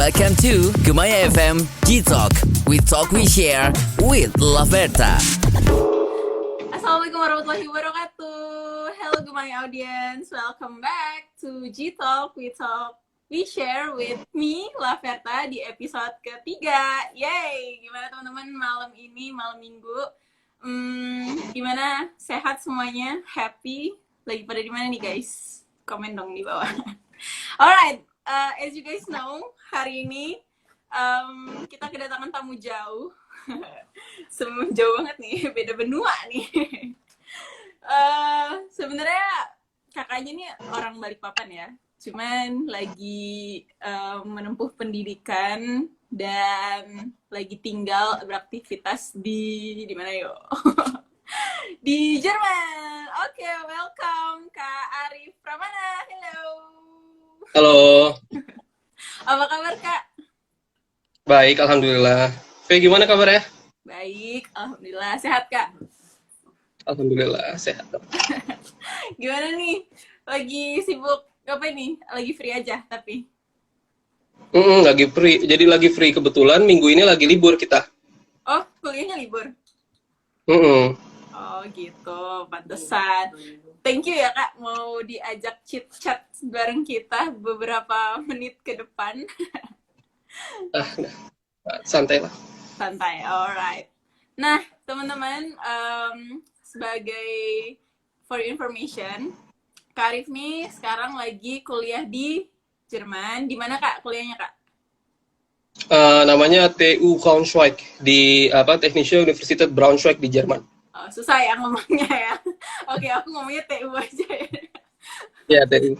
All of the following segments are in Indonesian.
Welcome to Gemaya FM G-Talk. We talk, we share with Laverta. Assalamualaikum warahmatullahi wabarakatuh. Hello Gemaya audience. Welcome back to G-Talk. We talk, we share with me, Laverta, di episode ketiga. Yay! Gimana teman-teman malam ini, malam minggu? Gimana? Sehat semuanya? Happy? Lagi pada di mana nih guys? Komen dong di bawah. Alright. As you guys know, hari ini kita kedatangan tamu jauh. Jauh banget nih, beda benua nih. Sebenarnya kakaknya nih orang Balikpapan ya, cuman lagi menempuh pendidikan dan lagi tinggal beraktivitas di mana yo? Di Jerman. Oke, welcome Kak Arif Pramana. Hello. Halo. Apa kabar Kak? Baik, alhamdulillah. Gimana kabarnya? Baik, alhamdulillah. Sehat Kak? Alhamdulillah sehat. Gimana nih? Lagi sibuk apa nih? Lagi free aja tapi? Lagi free. Jadi lagi free kebetulan minggu ini lagi libur kita. Oh, kuliahnya libur? Oh gitu, pantesan. Thank you ya Kak, mau diajak chit-chat bareng kita beberapa menit ke depan. Santai lah. Santai, alright. Nah, teman-teman, sebagai for information, Kak Arif nih sekarang lagi kuliah di Jerman. Di mana Kak kuliahnya Kak? Namanya TU Braunschweig di Technische Universität Braunschweig di Jerman. Oh, susah ya ngomongnya ya. Oke, aku ngomongnya TU aja ya. Ya, TU.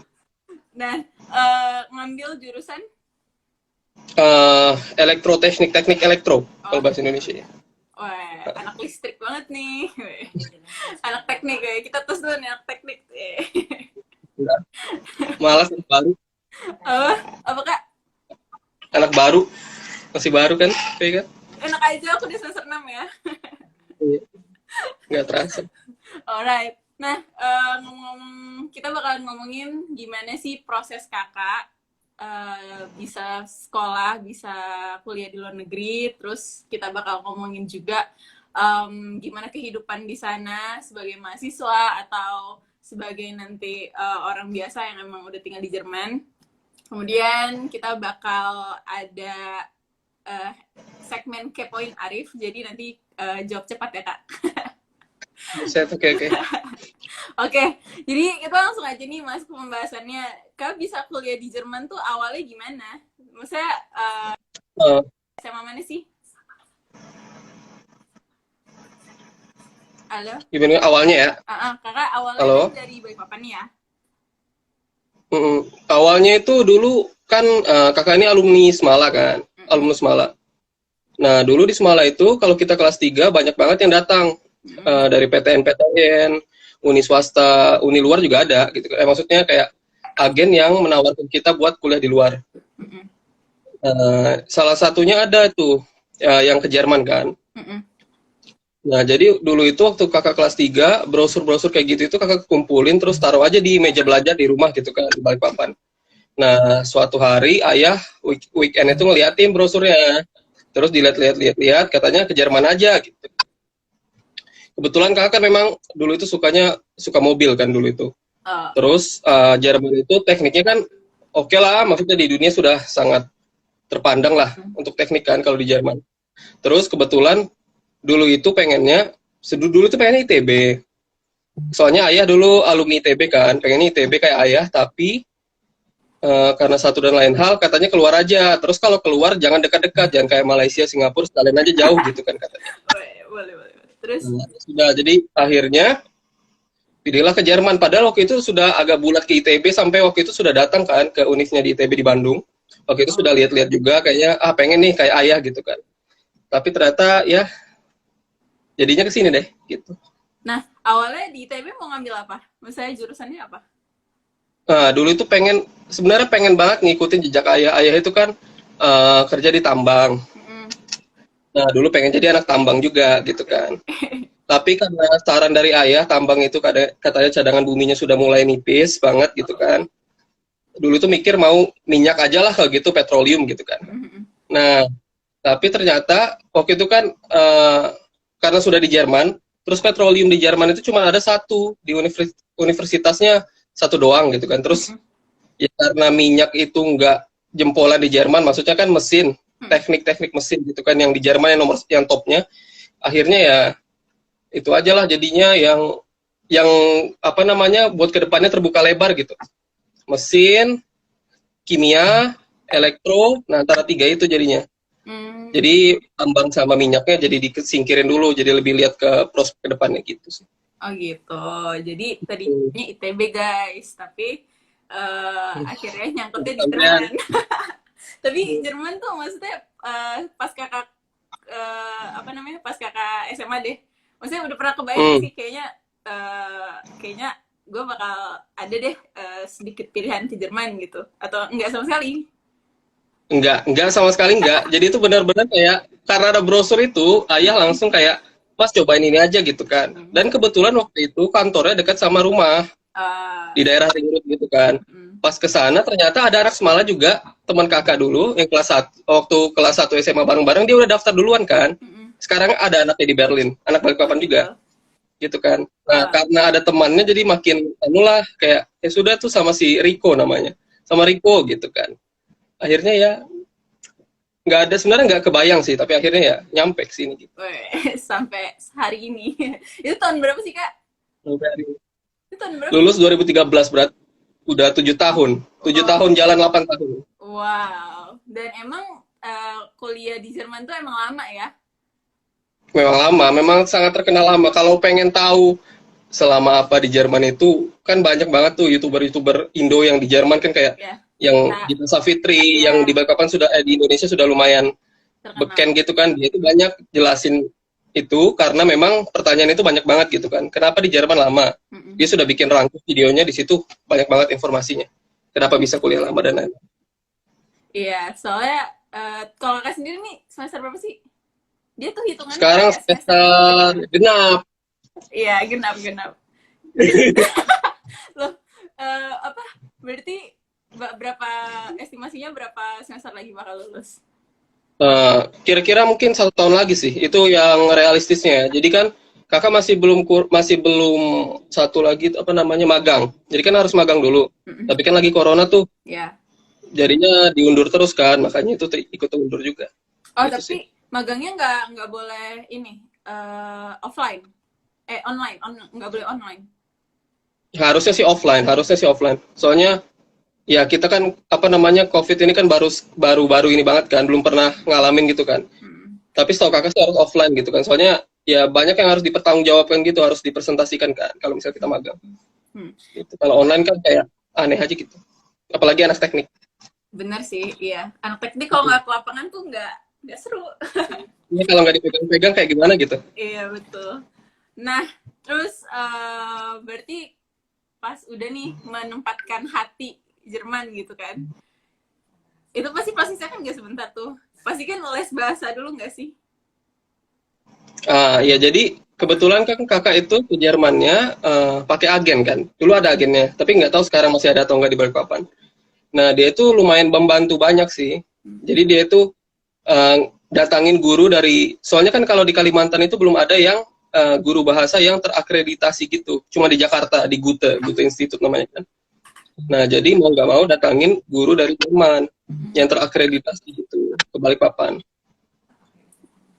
Nah, ngambil jurusan? Elektroteknik, teknik elektro, kalau bahasa Indonesia ya. Wah, anak listrik banget nih. Anak teknik ya. Kita terus dulu nih anak teknik. Enggak. Malas anak baru. Apa Kak? Anak baru. Masih baru kan? Kayak kan? Enak aja aku di semester 6 ya. Iya. Nggak terasa. Alright. Nah, ngomong-ngomong, kita bakalan ngomongin gimana sih proses kakak bisa sekolah, bisa kuliah di luar negeri. Terus kita bakal ngomongin juga gimana kehidupan di sana sebagai mahasiswa atau sebagai nanti orang biasa yang emang udah tinggal di Jerman. Kemudian kita bakal ada segmen kepoin Arif. Jadi nanti jawab cepat ya Kak. Oke. Oke, jadi kita langsung aja nih masuk ke pembahasannya. Kak bisa kuliah di Jerman tuh awalnya gimana? Maksudnya SMA mana sih? Halo? Gimana awalnya ya? Kakak awalnya kan dari Balikpapan ya? Awalnya itu dulu kan kakak ini alumni Semala kan, alumnus Semala. Nah dulu di Semala itu kalau kita kelas 3 banyak banget yang datang dari PTN, uni swasta, uni luar juga ada gitu. Maksudnya kayak agen yang menawarkan kita buat kuliah di luar. Salah satunya ada tuh yang ke Jerman kan. Nah jadi dulu itu waktu kakak kelas 3 brosur-brosur kayak gitu itu kakak kumpulin terus taruh aja di meja belajar di rumah gitu kan di Balikpapan. Nah suatu hari ayah weekend itu ngeliatin brosurnya, terus dilihat katanya ke Jerman aja gitu. Kebetulan kakak kan memang dulu itu suka mobil kan dulu itu. Terus Jerman itu tekniknya kan oke lah, maksudnya di dunia sudah sangat terpandang lah untuk teknik kan kalau di Jerman. Terus kebetulan dulu itu pengennya ITB. Soalnya ayah dulu alumni ITB kan, pengennya ITB kayak ayah, tapi karena satu dan lain hal katanya keluar aja. Terus kalau keluar jangan dekat-dekat, jangan kayak Malaysia, Singapura, sekalian aja jauh gitu kan katanya. Boleh. Terus? Sudah, jadi akhirnya pilihlah ke Jerman. Padahal waktu itu sudah agak bulat ke ITB, sampai waktu itu sudah datang kan ke univnya di ITB di Bandung. Waktu itu sudah lihat-lihat juga, kayaknya pengen nih kayak ayah gitu kan. Tapi ternyata ya jadinya ke sini deh gitu. Nah, awalnya di ITB mau ngambil apa? Misalnya jurusannya apa? Nah, dulu itu sebenarnya pengen banget ngikutin jejak ayah. Ayah itu kan kerja di tambang. Nah, dulu pengen jadi anak tambang juga gitu kan. Tapi karena saran dari ayah, tambang itu katanya cadangan buminya sudah mulai nipis banget gitu kan. dulu tuh mikir mau minyak aja lah kalau gitu, petroleum gitu kan. Nah, tapi ternyata waktu itu kan karena sudah di Jerman, terus petroleum di Jerman itu cuma ada satu di universitasnya, satu doang gitu kan. Terus ya karena minyak itu nggak jempolan di Jerman, maksudnya kan mesin, teknik mesin gitu kan, yang di Jerman yang topnya, akhirnya ya itu aja lah jadinya yang apa namanya buat kedepannya terbuka lebar gitu. Mesin, kimia, elektro, nah antara tiga itu jadinya. Jadi tambang sama minyaknya jadi disingkirin dulu, jadi lebih lihat ke prospek kedepannya gitu sih. Oh gitu. Jadi tadinya ITB guys, tapi akhirnya nyangkutnya di Jerman. Tapi Jerman tuh maksudnya pas kakak pas kakak SMA deh, maksudnya udah pernah kebayang sih kayaknya gue bakal ada deh sedikit pilihan ke Jerman gitu, atau enggak sama sekali? Enggak sama sekali enggak. Jadi itu benar-benar kayak karena ada brosur itu, ayah langsung kayak, Mas cobain ini aja gitu kan. Dan kebetulan waktu itu kantornya dekat sama rumah di daerah Ring Road gitu kan. Pas ke sana ternyata ada anak Semala juga, teman kakak dulu yang waktu kelas 1 SMA bareng-bareng, dia udah daftar duluan kan. Sekarang ada anaknya di Berlin, anak Balikpapan juga. Gitu kan. Nah, karena ada temannya jadi makin anulah kayak ya sudah tuh sama si Riko namanya. Sama Riko gitu kan. Akhirnya ya nggak ada, sebenarnya nggak kebayang sih, tapi akhirnya ya nyampe ke sini gitu. Sampai hari ini. Itu tahun berapa sih, Kak? Sampai hari ini. Itu tahun berapa? Lulus 2013, berarti udah 7 tahun. 7 tahun jalan 8 tahun. Wow. Dan emang kuliah di Jerman tuh emang lama ya? Memang lama, memang sangat terkenal lama. Kalau pengen tahu selama apa di Jerman itu, kan banyak banget tuh YouTuber Indo yang di Jerman kan kayak yang Gita Savitri, yang di Balikpapan di Indonesia sudah lumayan beken gitu kan. Dia itu banyak jelasin itu karena memang pertanyaan itu banyak banget gitu kan. Kenapa di Jerman lama? Dia sudah bikin rangkum videonya di situ, banyak banget informasinya. Kenapa bisa kuliah lama dan lain-lain. Iya, soalnya kalau kakak sendiri nih semester berapa sih? Dia tuh hitungannya sekarang semester genap. Iya, genap. Loh, berarti berapa estimasinya berapa semester lagi bakal lulus? Kira-kira mungkin 1 tahun lagi sih, itu yang realistisnya. Jadi kan kakak masih belum satu lagi magang. Jadi kan harus magang dulu. Tapi kan lagi corona tuh. Iya. Jadinya diundur terus kan, makanya itu ikut undur juga. Oh, gitu tapi sih. Magangnya nggak boleh ini offline, online, nggak boleh online. Harusnya sih offline. Soalnya ya kita kan COVID ini kan baru ini banget kan, belum pernah ngalamin gitu kan. Tapi setahu kakak sih harus offline gitu kan. Soalnya ya banyak yang harus dipertanggungjawabkan gitu, harus dipresentasikan kan kalau misalnya kita magang. Gitu. Kalau online kan kayak aneh aja gitu. Apalagi anak teknik. Bener sih, iya. Anak teknik kalau nggak ke lapangan tuh nggak seru. Ini kalau nggak dipegang-pegang kayak gimana gitu? Iya, betul. Nah, terus berarti pas udah nih menempatkan hati Jerman gitu kan, itu pasti prosesnya kan nggak sebentar tuh. Pasti kan les bahasa dulu nggak sih? Ya jadi kebetulan kan kakak itu ke Jermannya pakai agen kan. Dulu ada agennya, tapi nggak tahu sekarang masih ada atau nggak di Balikpapan. Nah, dia itu lumayan membantu banyak sih. Jadi dia itu datangin guru soalnya kan kalau di Kalimantan itu belum ada yang guru bahasa yang terakreditasi gitu, cuma di Jakarta, di Goethe Institute namanya kan. Nah, jadi mau nggak mau datangin guru dari Jerman yang terakreditasi gitu ke Balikpapan.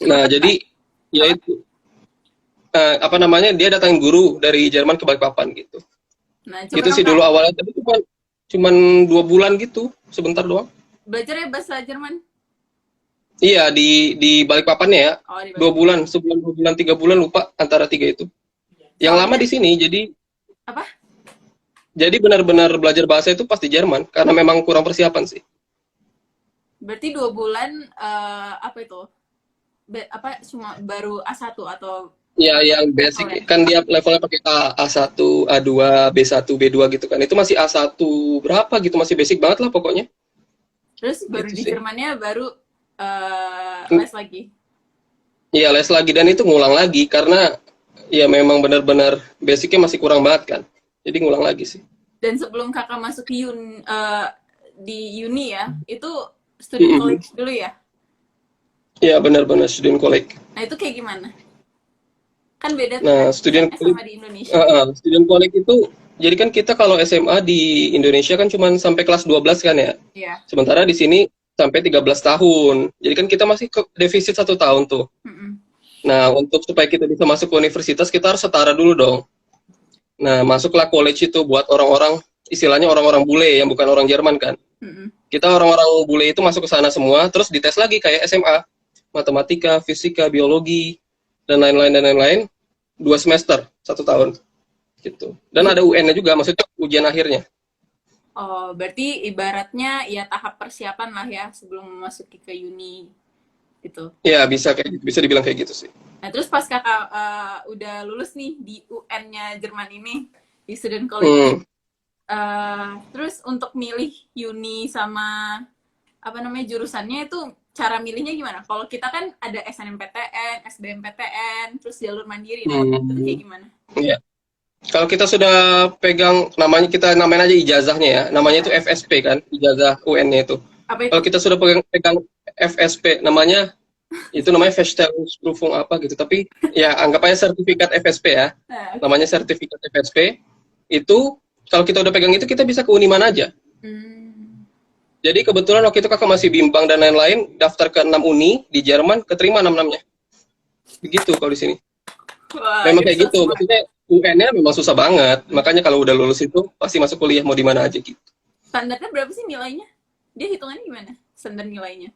Nah, jadi ya itu dia datangin guru dari Jerman ke Balikpapan gitu. Nah, itu sih dulu awalnya, tapi cuman 2 bulan gitu, sebentar doang. Belajarnya bahasa Jerman? Iya, di Balikpapannya ya. 2 bulan, sebulan, 2 bulan, 3 bulan, lupa antara 3 itu. Yang lama di sini, jadi apa? Jadi benar-benar belajar bahasa itu pas di Jerman, karena memang kurang persiapan sih. Berarti 2 bulan cuma baru A1 atau? Iya, yang basic. Kan dia levelnya pakai A1, A2, B1, B2 gitu kan. Itu masih A1 berapa gitu, masih basic banget lah pokoknya. Terus baru gitu di Jermannya baru les lagi? Iya, les lagi, dan itu ngulang lagi karena ya memang benar-benar basicnya masih kurang banget kan. Jadi ngulang lagi sih. Dan sebelum kakak masuk di uni ya, itu student college dulu ya? Iya, benar-benar student college. Nah, itu kayak gimana? Kan beda tuh Nah, kan student college, sama di Indonesia. student college itu, jadi kan kita kalau SMA di Indonesia kan cuma sampai kelas 12 kan ya. Iya. Sementara di sini sampai 13 tahun. Jadi kan kita masih ke defisit 1 tahun tuh. Nah, untuk supaya kita bisa masuk ke universitas, kita harus setara dulu dong. Nah, masuklah college itu buat orang-orang, istilahnya orang-orang bule yang bukan orang Jerman kan. Kita orang-orang bule itu masuk ke sana semua, terus dites lagi kayak SMA. Matematika, fisika, biologi, dan lain-lain. 2 semester, 1 tahun. Gitu. Dan ada UN-nya juga, maksudnya ujian akhirnya. Oh, berarti ibaratnya ya tahap persiapan lah ya sebelum memasuki ke uni gitu. Ya, bisa dibilang kayak gitu sih. Nah, terus pas kakak udah lulus nih di UN-nya Jerman ini, di student college, terus untuk milih uni sama apa namanya jurusannya itu cara milihnya gimana? Kalau kita kan ada SNMPTN, SBMPTN, terus jalur mandiri, nah itu kayak gimana? Iya. Kalau kita sudah pegang namanya, kita namain aja ijazahnya ya, namanya itu FSP kan, ijazah UN-nya itu. Apa itu? Kalau kita sudah pegang FSP, namanya Feststellungsprüfung apa gitu, tapi ya anggap aja sertifikat FSP ya, namanya sertifikat FSP. Itu kalau kita udah pegang itu, kita bisa ke uni mana aja. Jadi kebetulan waktu itu kakak masih bimbang dan lain-lain, daftar ke 6 uni di Jerman, keterima 6-6-nya. Begitu kalau di sini. Wah, memang kayak gitu, maksudnya UN-nya memang susah banget, makanya kalau udah lulus itu pasti masuk kuliah mau di mana aja gitu. Standarnya berapa sih nilainya? Dia hitungannya gimana? Standar nilainya?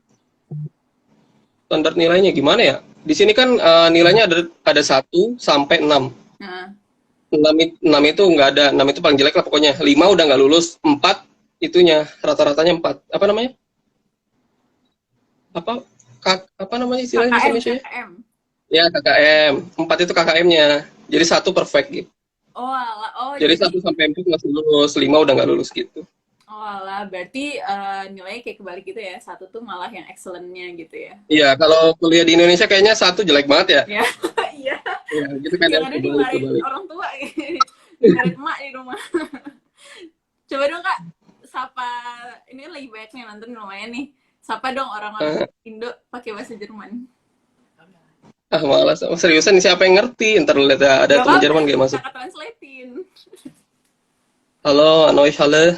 Standar nilainya gimana ya? Di sini kan nilainya ada 1 sampai 6. 6 itu nggak ada, 6 itu paling jelek lah pokoknya. 5 udah nggak lulus, 4 itunya rata-ratanya 4. Apa namanya? Apa namanya istilahnya di Indonesia? KKM. Ya, KKM. 4 itu KKM-nya. Jadi 1 perfect gitu. Jadi 1 sampai 4 masih lulus, 5 udah nggak lulus gitu. Oh alah, berarti nilainya kayak kebalik gitu ya. 1 tuh malah yang excellent-nya gitu ya. Iya, kalau kuliah di Indonesia kayaknya 1 jelek banget ya. Iya. Iya, gitu kan. Yang ada dimarahin orang tua. Dimarahin emak di rumah. Coba dong Kak, sapa, ini lagi banyak yang nonton lumayan nih. Sapa dong orang-orang Indo pakai bahasa Jerman. Malas. Seriusan nih, siapa yang ngerti? Ntar lihat ada teman Jerman gak masuk. Kakak translatein. Halo, Anoy Halle.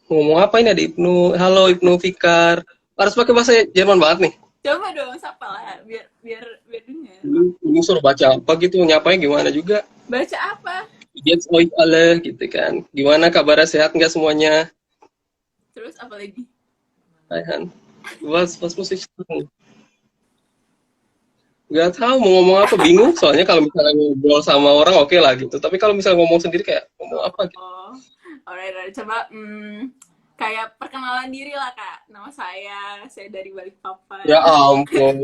Ngomong apa ini ada Ibnu? Halo Ibnu Fikar. Harus pakai bahasa Jerman banget nih. Coba dong, sapa lah, biar dengar. Ini suruh baca apa gitu, nyapanya gimana juga. Baca apa? Jetzt euch alle gitu kan. Gimana kabarnya, sehat nggak semuanya? Terus apa lagi? Ayhan. Was muss ich sagen? Gak tahu mau ngomong apa, bingung soalnya kalau misalnya ngobrol sama orang oke lah gitu, tapi kalau misalnya ngomong sendiri kayak ngomong apa gitu. Alright, coba kayak perkenalan diri lah Kak, nama saya dari Balikpapan. Ya ampun.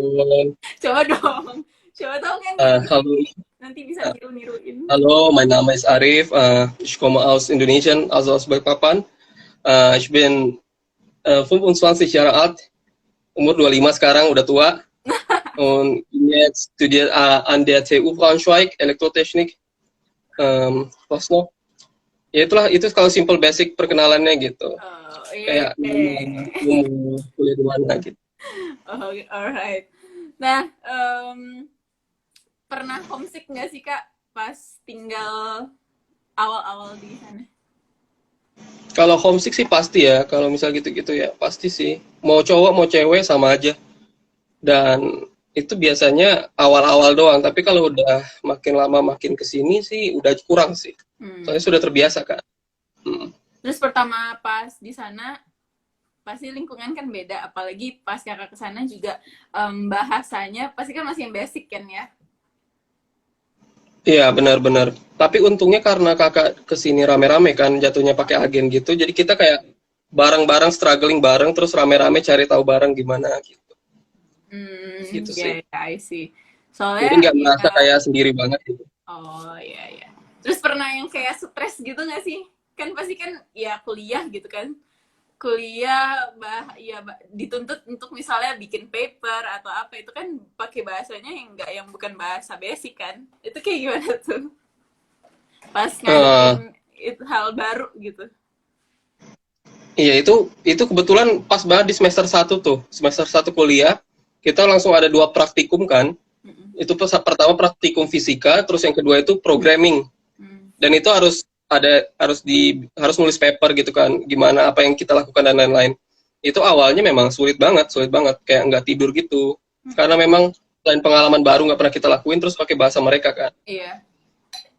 Coba dong, coba tahu kan halo. Nanti bisa niru-niruin. Halo, mein Name ist Arif, ich komme aus Indonesien, also aus Balikpapan. Ich bin 25 Jahre alt, umur 25 sekarang, udah tua. Und jetzt studiert an der TU Braunschweig Elektrotechnik. Was noch? Ya itulah, itu kalau simple basic perkenalannya gitu. Kayak kuliah di mana gitu. Alright. Nah, pernah homesick nggak sih Kak pas tinggal awal-awal di sana? Kalau homesick sih pasti ya, kalau misal gitu-gitu ya pasti sih. Mau cowok mau cewek sama aja. Dan itu biasanya awal-awal doang, tapi kalau udah makin lama makin kesini sih udah kurang sih. Soalnya sudah terbiasa kan. Terus pertama pas di sana pasti lingkungan kan beda, apalagi pas kakak kesana juga bahasanya pasti kan masih yang basic kan ya? Iya benar-benar. Tapi untungnya karena kakak kesini rame-rame kan, jatuhnya pakai agen gitu, jadi kita kayak bareng-bareng struggling bareng, terus rame-rame cari tahu bareng gimana gitu. Gitu sih. I see. Soalnya jadi nggak merasa kayak sendiri banget gitu. Oh iya. Terus pernah yang kayak stres gitu nggak sih? Kan pasti kan ya kuliah gitu kan. Kuliah dituntut untuk misalnya bikin paper atau apa, itu kan pakai bahasanya yang bukan bahasa basic kan. Itu kayak gimana tuh? pas ngadepin itu hal baru gitu. Iya, itu kebetulan pas banget di semester 1 tuh. Semester 1 kuliah, kita langsung ada 2 praktikum kan. Itu pertama praktikum fisika, terus yang kedua itu programming. Dan itu harus nulis paper gitu kan, gimana apa yang kita lakukan dan lain-lain. Itu awalnya memang sulit banget, kayak nggak tidur gitu. Karena memang selain pengalaman baru nggak pernah kita lakuin, terus pakai bahasa mereka kan. Iya.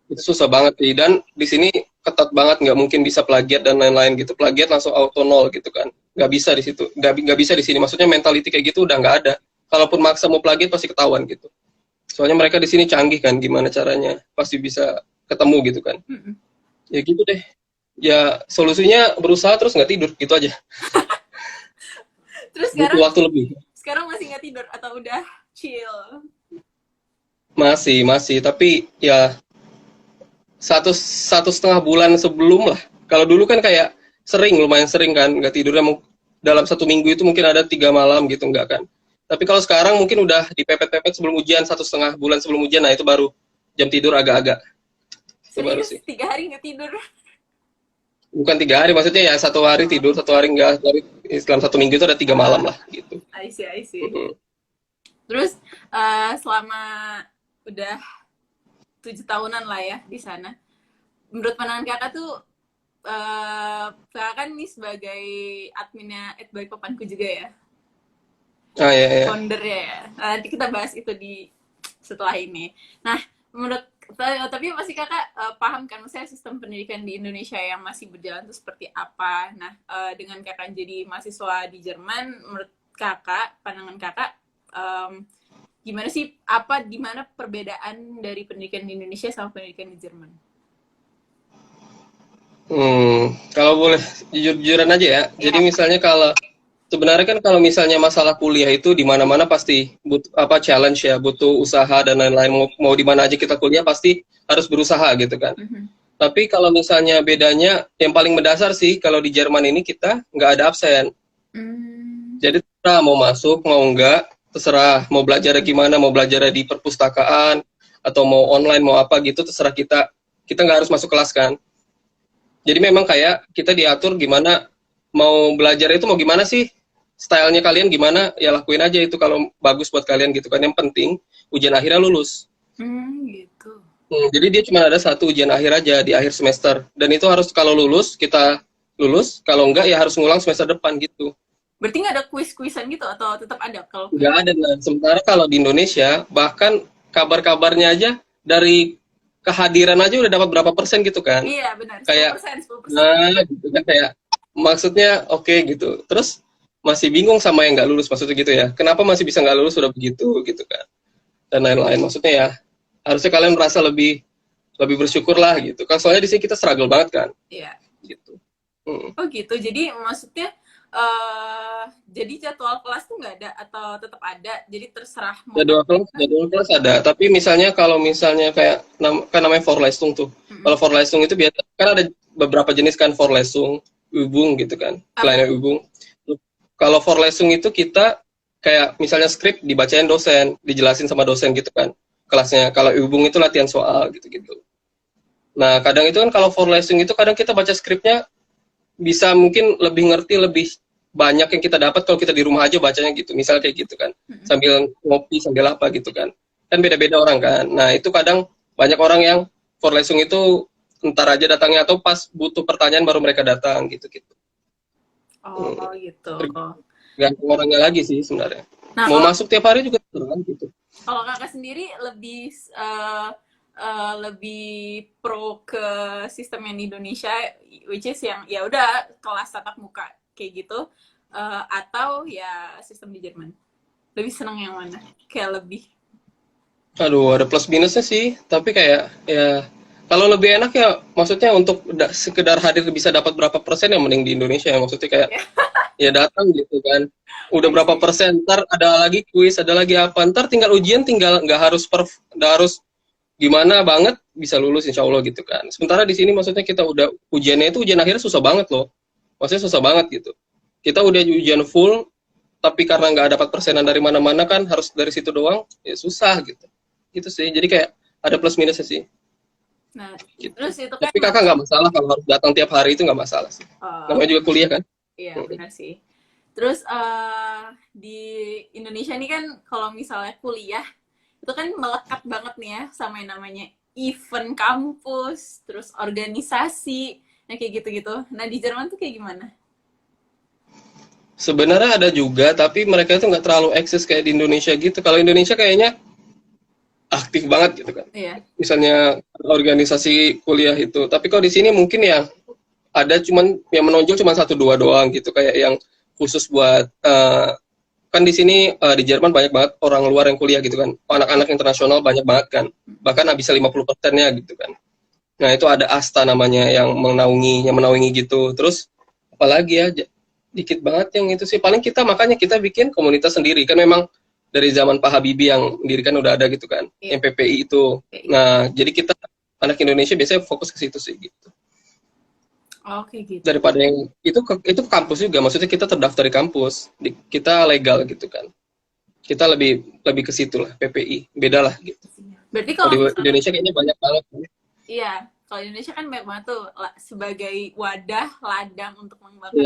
Itu susah banget sih, dan di sini ketat banget, nggak mungkin bisa plagiat dan lain-lain gitu. Plagiat langsung auto nol gitu kan, nggak bisa di situ, nggak bisa di sini. Maksudnya mentality kayak gitu udah nggak ada. Kalaupun maksa mau plagiat pasti ketahuan gitu. Soalnya mereka di sini canggih kan, gimana caranya pasti bisa ketemu gitu kan. Ya gitu deh. Ya solusinya berusaha terus nggak tidur gitu aja. Terus butuh waktu lebih. Sekarang masih nggak tidur atau udah chill? Masih, tapi ya satu setengah bulan sebelum lah. Kalau dulu kan kayak lumayan sering kan nggak tidurnya, dalam 1 minggu itu mungkin ada 3 malam gitu, nggak kan. Tapi kalau sekarang mungkin udah dipepet-pepet sebelum ujian, 1,5 bulan sebelum ujian, nah itu baru jam tidur agak-agak. Itu baru sih. 3 hari nggak tidur? Bukan 3 hari, maksudnya ya 1 hari tidur, 1 hari enggak. Dalam 1 minggu itu ada 3 malam lah gitu. I see. Terus selama udah 7 tahunan lah ya di sana, menurut pandangan kakak tuh, kakak kan nih sebagai adminnya @baikpapanku juga ya, Iya. foundernya ya. Nanti kita bahas itu di setelah ini. Nah, menurut tapi pasti kakak paham kan, misalnya sistem pendidikan di Indonesia yang masih berjalan itu seperti apa. Nah, dengan kakak jadi mahasiswa di Jerman, menurut kakak, pandangan kakak, gimana sih, di mana perbedaan dari pendidikan di Indonesia sama pendidikan di Jerman? Kalau boleh jujur-jujuran aja ya. Jadi misalnya sebenarnya kan kalau misalnya masalah kuliah itu di mana-mana pasti butuh challenge ya, butuh usaha dan lain-lain. Mau di mana aja kita kuliah pasti harus berusaha gitu kan. Tapi kalau misalnya bedanya yang paling mendasar sih, kalau di Jerman ini kita nggak ada absen. Jadi terserah mau masuk mau enggak, terserah mau belajar gimana, mau belajar di perpustakaan atau mau online mau apa gitu, terserah kita nggak harus masuk kelas kan. Jadi memang kayak kita diatur gimana mau belajar itu, mau gimana sih stylenya kalian gimana, ya lakuin aja itu kalau bagus buat kalian gitu kan. Yang penting ujian akhirnya lulus. Gitu. Jadi dia cuma ada 1 ujian akhir aja di akhir semester, dan itu harus kalau lulus kita lulus, kalau enggak ya harus ngulang semester depan gitu. Berarti nggak ada kuis-kuisan gitu atau tetap ada? Kalau nggak ada. Nah, sementara kalau di Indonesia bahkan kabar-kabarnya aja dari kehadiran aja udah dapat berapa persen gitu kan. Iya benar, 10%, Kayak 10%. nah gitu kan, kayak maksudnya oke gitu. Terus masih bingung sama yang nggak lulus, maksudnya gitu ya. Kenapa masih bisa nggak lulus udah begitu gitu kan. Dan lain-lain, maksudnya ya harusnya kalian merasa lebih bersyukur lah gitu. Kan soalnya di sini kita struggle banget kan. Iya. Gitu. Oh gitu. Jadi maksudnya jadi jadwal kelas tuh nggak ada atau tetap ada? Jadi terserah mau. Jadwal kelas ada, tapi misalnya kalau misalnya kayak kan namanya Vorlesung tuh. Kalau Vorlesung itu biasa kan ada beberapa jenis kan, Vorlesung, Übung gitu kan. Kleine Übung. Kalau Vorlesung itu kita kayak misalnya skrip dibacain dosen, dijelasin sama dosen gitu kan kelasnya. Kalau Übung itu latihan soal gitu-gitu. Nah, kadang itu kan kalau Vorlesung itu kadang kita baca skripnya bisa mungkin lebih ngerti, lebih banyak yang kita dapat kalau kita di rumah aja bacanya gitu, misal kayak gitu kan, sambil ngopi sambil apa gitu kan beda-beda orang kan. Nah itu kadang banyak orang yang Vorlesung itu ntar aja datangnya atau pas butuh pertanyaan baru mereka datang gitu. Gitu. Gantung orangnya lagi sih sebenarnya. Nah, mau masuk tiap hari juga kan gitu. Kalau kakak sendiri lebih pro ke sistem yang di Indonesia, which is yang ya udah kelas tatap muka kayak gitu, atau ya sistem di Jerman? Lebih senang yang mana? Kayak lebih? Aduh, ada plus minusnya sih, tapi kayak ya kalau lebih enak ya, maksudnya untuk sekedar hadir bisa dapat berapa persen yang mending di Indonesia ya, maksudnya kayak ya datang gitu kan, udah berapa persen, ntar ada lagi kuis, ada lagi apa, ntar tinggal ujian, tinggal nggak harus gimana banget bisa lulus insya Allah gitu kan. Sementara di sini maksudnya kita udah ujiannya itu ujian akhirnya susah banget loh, maksudnya susah banget gitu. Kita udah ujian full, tapi karena nggak dapat persenan dari mana-mana kan, harus dari situ doang, ya susah gitu. Gitu sih, jadi kayak ada plus minusnya sih. Nah, gitu. terus itu kan Tapi kakak nggak masalah kalau harus datang tiap hari, itu nggak masalah sih. Namanya juga kuliah kan. iya benar sih. Terus di Indonesia nih kan kalau misalnya kuliah itu kan melekat banget nih ya sama yang namanya event kampus, terus organisasi, nah kayak gitu-gitu. Nah di Jerman tuh kayak gimana? Sebenarnya ada juga, tapi mereka itu nggak terlalu eksis kayak di Indonesia gitu. Kalau Indonesia kayaknya aktif banget gitu kan. Iya. Misalnya organisasi kuliah itu. Tapi kalau di sini mungkin ya ada cuman yang menonjol cuma satu dua doang gitu, kayak yang khusus buat kan di sini di Jerman banyak banget orang luar yang kuliah gitu kan. Anak-anak internasional banyak banget kan. Bahkan bisa 50%-nya gitu kan. Nah, itu ada Asta namanya yang menaungi gitu. Terus apalagi ya dikit banget yang itu sih. Paling kita makanya kita bikin komunitas sendiri kan, memang dari zaman Pak Habibie yang mendirikan udah ada gitu kan. Iya. MPPI itu. Nah, jadi kita anak Indonesia biasanya fokus ke situ sih gitu. Oke gitu. Daripada yang itu kampus juga, maksudnya kita terdaftar di kampus, kita legal gitu kan. Kita lebih ke situ lah, PPI, beda lah gitu. Berarti Kalau kalau di Indonesia kayaknya banyak banget. iya, kalau di Indonesia kan banyak banget tuh sebagai wadah ladang untuk mengembangkan.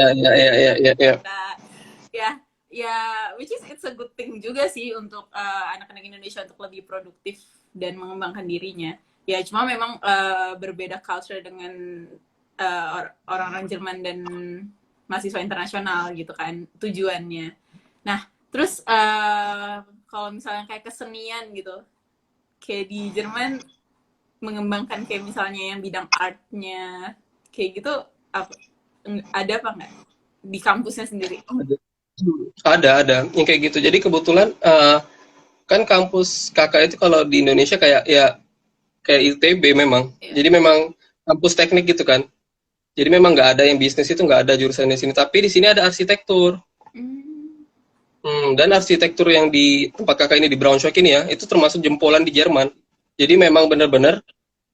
Iya. Ya, which is it's a good thing juga sih untuk anak-anak Indonesia untuk lebih produktif dan mengembangkan dirinya. Ya, cuma memang berbeda culture dengan orang-orang Jerman dan mahasiswa internasional gitu kan tujuannya. Nah, terus kalau misalnya kayak kesenian gitu, kayak di Jerman mengembangkan kayak misalnya yang bidang artnya kayak gitu ada apa nggak di kampusnya sendiri? Ada yang kayak gitu. Jadi kebetulan kan kampus kakak itu kalau di Indonesia kayak ITB memang. Iya. Jadi memang kampus teknik gitu kan. Jadi memang nggak ada yang bisnis, itu nggak ada jurusan di sini. Tapi di sini ada arsitektur. Dan arsitektur yang di tempat kakak ini di Braunschweig ini ya, itu termasuk jempolan di Jerman. Jadi memang benar-benar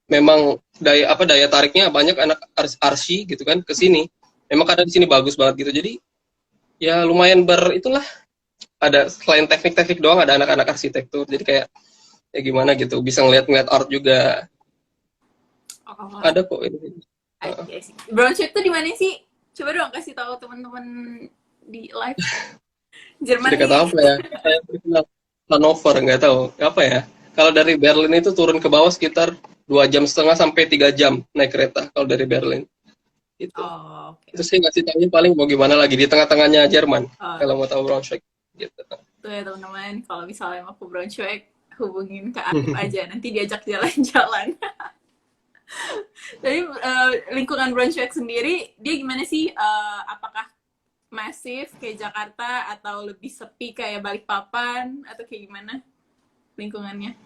memang daya tariknya banyak anak arsi gitu kan ke sini. Memang kadang di sini bagus banget gitu. Jadi ya lumayan itulah, ada selain teknik-teknik doang ada anak-anak arsitektur. Jadi kayak ya gimana gitu, bisa ngeliat art juga. Ada kok ini. Braunschweig tuh di mana sih? Coba dong kasih tahu teman-teman di live. Jerman. Dekat apa ya? Saya kenal Hannover, nggak tahu apa ya. Kalau dari Berlin itu turun ke bawah sekitar 2,5 jam sampai 3 jam naik kereta kalau dari Berlin. Itu. Okay. Itu sih ngasih tahu paling mau gimana lagi di tengah-tengahnya Jerman. Kalau mau tahu Braunschweig. Gitu. Tuh ya teman-teman, kalau misalnya mau ke Braunschweig hubungin ke Arif aja, nanti diajak jalan-jalan. Jadi lingkungan Braunschweig sendiri dia gimana sih? Apakah masif kayak Jakarta atau lebih sepi kayak Balikpapan atau kayak gimana lingkungannya?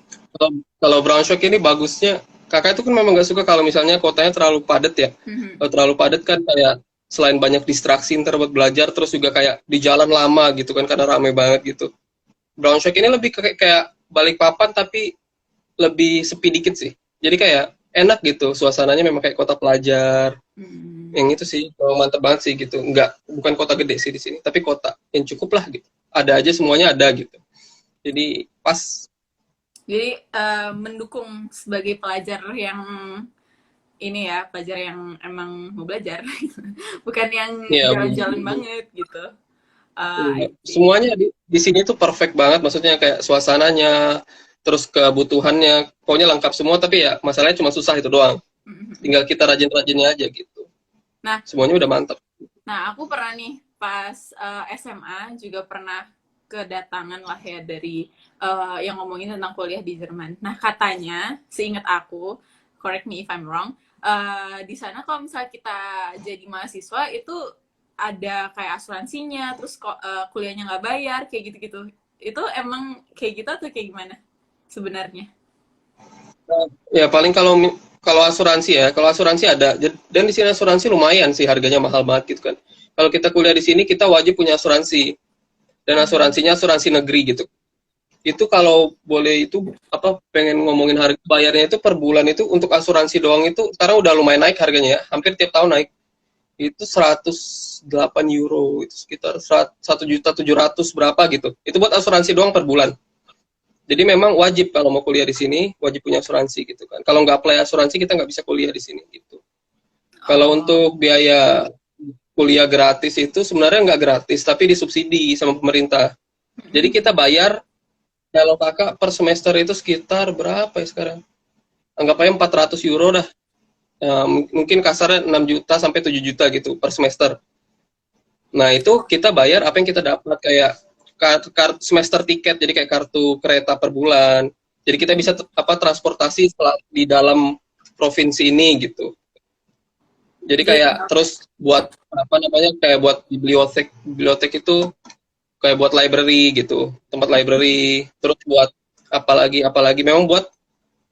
Kalau Braunschweig ini bagusnya, kakak itu kan memang nggak suka kalau misalnya kotanya terlalu padat ya. Kalau terlalu padat kan kayak selain banyak distraksi ntar buat belajar, terus juga kayak di jalan lama gitu kan karena rame banget gitu. Braunschweig ini lebih kayak Balikpapan tapi lebih sepi dikit sih. Jadi kayak enak gitu, suasananya memang kayak kota pelajar. Yang itu sih mantep banget sih gitu. Bukan kota gede sih di sini, tapi kota yang cukup lah gitu. Ada aja, semuanya ada gitu. Jadi pas. Jadi mendukung sebagai pelajar yang ini ya, pelajar yang emang mau belajar, bukan yang jalan-jalan banget gitu. Semuanya di sini tuh perfect banget, maksudnya kayak suasananya, terus kebutuhannya, pokoknya lengkap semua. Tapi ya masalahnya cuma susah itu doang. Tinggal kita rajin-rajinnya aja gitu. Nah, semuanya udah mantap. Nah, aku pernah nih pas SMA juga pernah kedatangan lah ya dari yang ngomongin tentang kuliah di Jerman. Nah, katanya, seingat aku, correct me if I'm wrong, di sana kalau misalnya kita jadi mahasiswa itu ada kayak asuransinya, terus kuliahnya nggak bayar, kayak gitu-gitu. Itu emang kayak gitu atau kayak gimana sebenarnya? Ya paling kalau asuransi ya, kalau asuransi ada, dan di sini asuransi lumayan sih, harganya mahal banget gitu kan. Kalau kita kuliah di sini kita wajib punya asuransi, dan asuransinya asuransi negeri gitu. Itu kalau boleh itu pengen ngomongin harga bayarnya itu per bulan itu untuk asuransi doang itu sekarang udah lumayan naik harganya ya, hampir tiap tahun naik. Itu 108 euro, itu sekitar 1.700.000 berapa gitu. Itu buat asuransi doang per bulan. Jadi memang wajib kalau mau kuliah di sini, wajib punya asuransi gitu kan. Kalau nggak apply asuransi, kita nggak bisa kuliah di sini gitu. Kalau untuk biaya kuliah gratis itu sebenarnya nggak gratis, tapi disubsidi sama pemerintah. Jadi kita bayar, kalau kakak per semester itu sekitar berapa ya sekarang? Anggap aja 400 euro dah. Mungkin kasarnya 6 juta sampai 7 juta gitu per semester. Nah itu kita bayar apa yang kita dapat, kayak semester tiket, jadi kayak kartu kereta per bulan. Jadi kita bisa transportasi di dalam provinsi ini gitu. Jadi kayak terus buat apa namanya, kayak buat bibliotek itu kayak buat library gitu, tempat library. Terus buat apalagi memang buat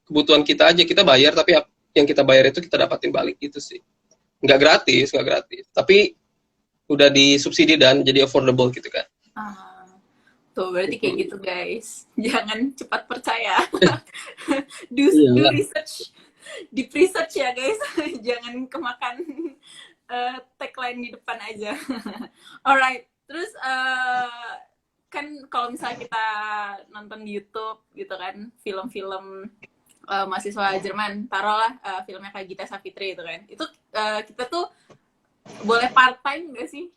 kebutuhan kita aja kita bayar, tapi yang kita bayar itu kita dapatin balik gitu sih. Nggak gratis, tapi udah disubsidi dan jadi affordable gitu kan. Tuh berarti kayak gitu guys, jangan cepat percaya. do research, deep research ya guys. Jangan kemakan tagline di depan aja. Alright, terus kan kalau misalnya kita nonton di YouTube gitu kan, film-film mahasiswa Jerman, taruhlah filmnya kayak Gita Savitri itu kan, itu kita tuh boleh part time nggak sih?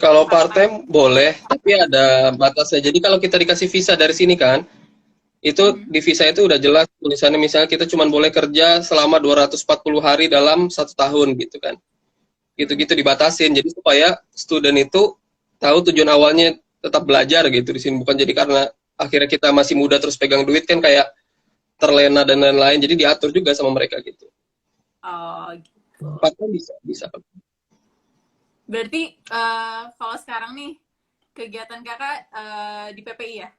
Kalau part-time boleh, tapi ada batasnya. Jadi kalau kita dikasih visa dari sini kan, itu di visa itu udah jelas tulisannya, misalnya kita cuma boleh kerja selama 240 hari dalam 1 tahun gitu kan. Gitu-gitu dibatasin. Jadi supaya student itu tahu tujuan awalnya tetap belajar gitu di sini, bukan jadi karena akhirnya kita masih muda terus pegang duit kan kayak terlena dan lain-lain. Jadi diatur juga sama mereka gitu. Oh gitu. Part-time bisa. Berarti kalau sekarang nih kegiatan kakak di PPI ya?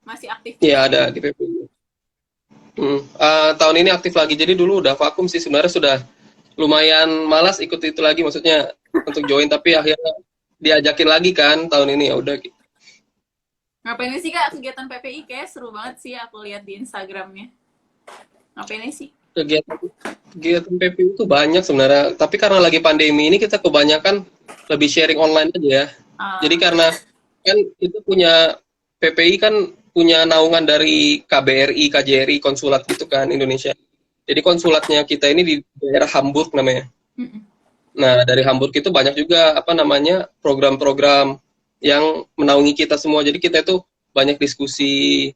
Masih aktif? Iya ada di PPI. Tahun ini aktif lagi, jadi dulu udah vakum sih sebenarnya, sudah lumayan malas ikut itu lagi, maksudnya untuk join, tapi akhirnya diajakin lagi kan tahun ini, ya udah gitu. Ngapain sih kak kegiatan PPI? Kayak seru banget sih aku lihat di Instagramnya. Ngapain sih? Kegiatan PPI itu banyak sebenarnya, tapi karena lagi pandemi ini kita kebanyakan lebih sharing online aja ya. Jadi karena kan itu punya PPI kan punya naungan dari KBRI, KJRI, konsulat gitu kan Indonesia. Jadi konsulatnya kita ini di daerah Hamburg namanya. Nah dari Hamburg itu banyak juga apa namanya program-program yang menaungi kita semua. Jadi kita itu banyak diskusi.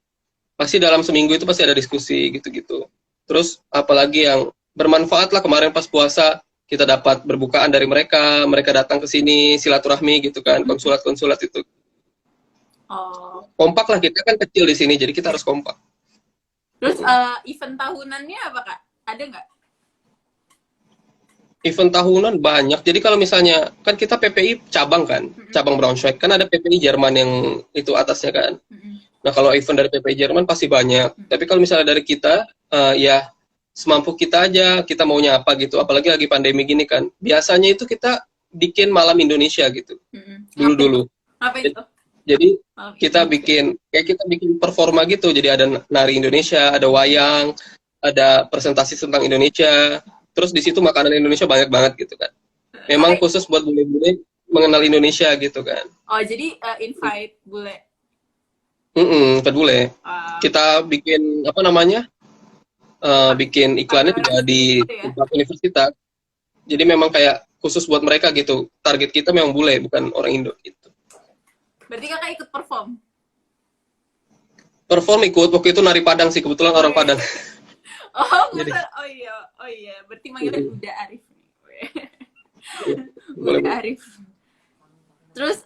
Pasti dalam seminggu itu pasti ada diskusi gitu-gitu. Terus apalagi yang bermanfaat lah, kemarin pas puasa kita dapat berbukaan dari mereka datang ke sini silaturahmi gitu kan, konsulat-konsulat itu. Kompak lah, kita kan kecil di sini jadi kita harus kompak. Terus event tahunannya apa kak? Ada nggak? Event tahunan banyak. Jadi kalau misalnya kan kita PPI cabang kan, cabang Braunschweig kan ada PPI Jerman yang itu atasnya kan. Nah kalau event dari PPI Jerman pasti banyak. Tapi kalau misalnya dari kita ya semampu kita aja, kita maunya apa gitu. Apalagi lagi pandemi gini kan. Biasanya itu kita bikin malam Indonesia gitu. Dulu-dulu. Apa itu? Jadi kita bikin performa gitu. Jadi ada nari Indonesia, ada wayang, ada presentasi tentang Indonesia. Terus di situ makanan Indonesia banyak banget gitu kan. Memang khusus buat bule-bule mengenal Indonesia gitu kan. Oh jadi invite bule. Ke bule. Kita bikin apa namanya? Bikin iklannya juga di tempat universitas. Jadi memang kayak khusus buat mereka gitu. Target kita memang bule, bukan orang Indo gitu. Berarti kakak ikut perform? Perform ikut, waktu itu nari Padang sih, kebetulan orang Padang. Jadi, oh iya. Berarti manggilnya Buddha Arif. Buddha Arif. Terus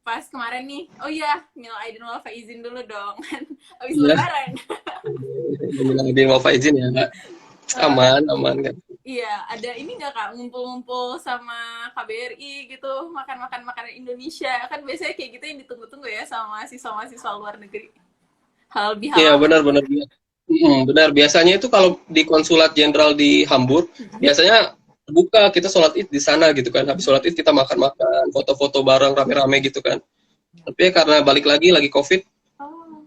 pas kemarin nih, oh iya, minal aidin wal faizin dulu dong, abis lebaran. Minal aidin wal faizin ya, aman kan. Iya, ada ini nggak kak, ngumpul-ngumpul sama KBRI gitu, makan-makan makanan Indonesia, kan biasanya kayak gitu yang ditunggu-tunggu ya sama mahasiswa-mahasiswa luar negeri. Halal. Iya benar. Benar, biasanya itu kalau di konsulat jenderal di Hamburg, biasanya buka kita sholat id di sana gitu kan. Habis sholat id kita makan-makan, foto-foto bareng rame-rame gitu kan. Tapi karena balik lagi COVID,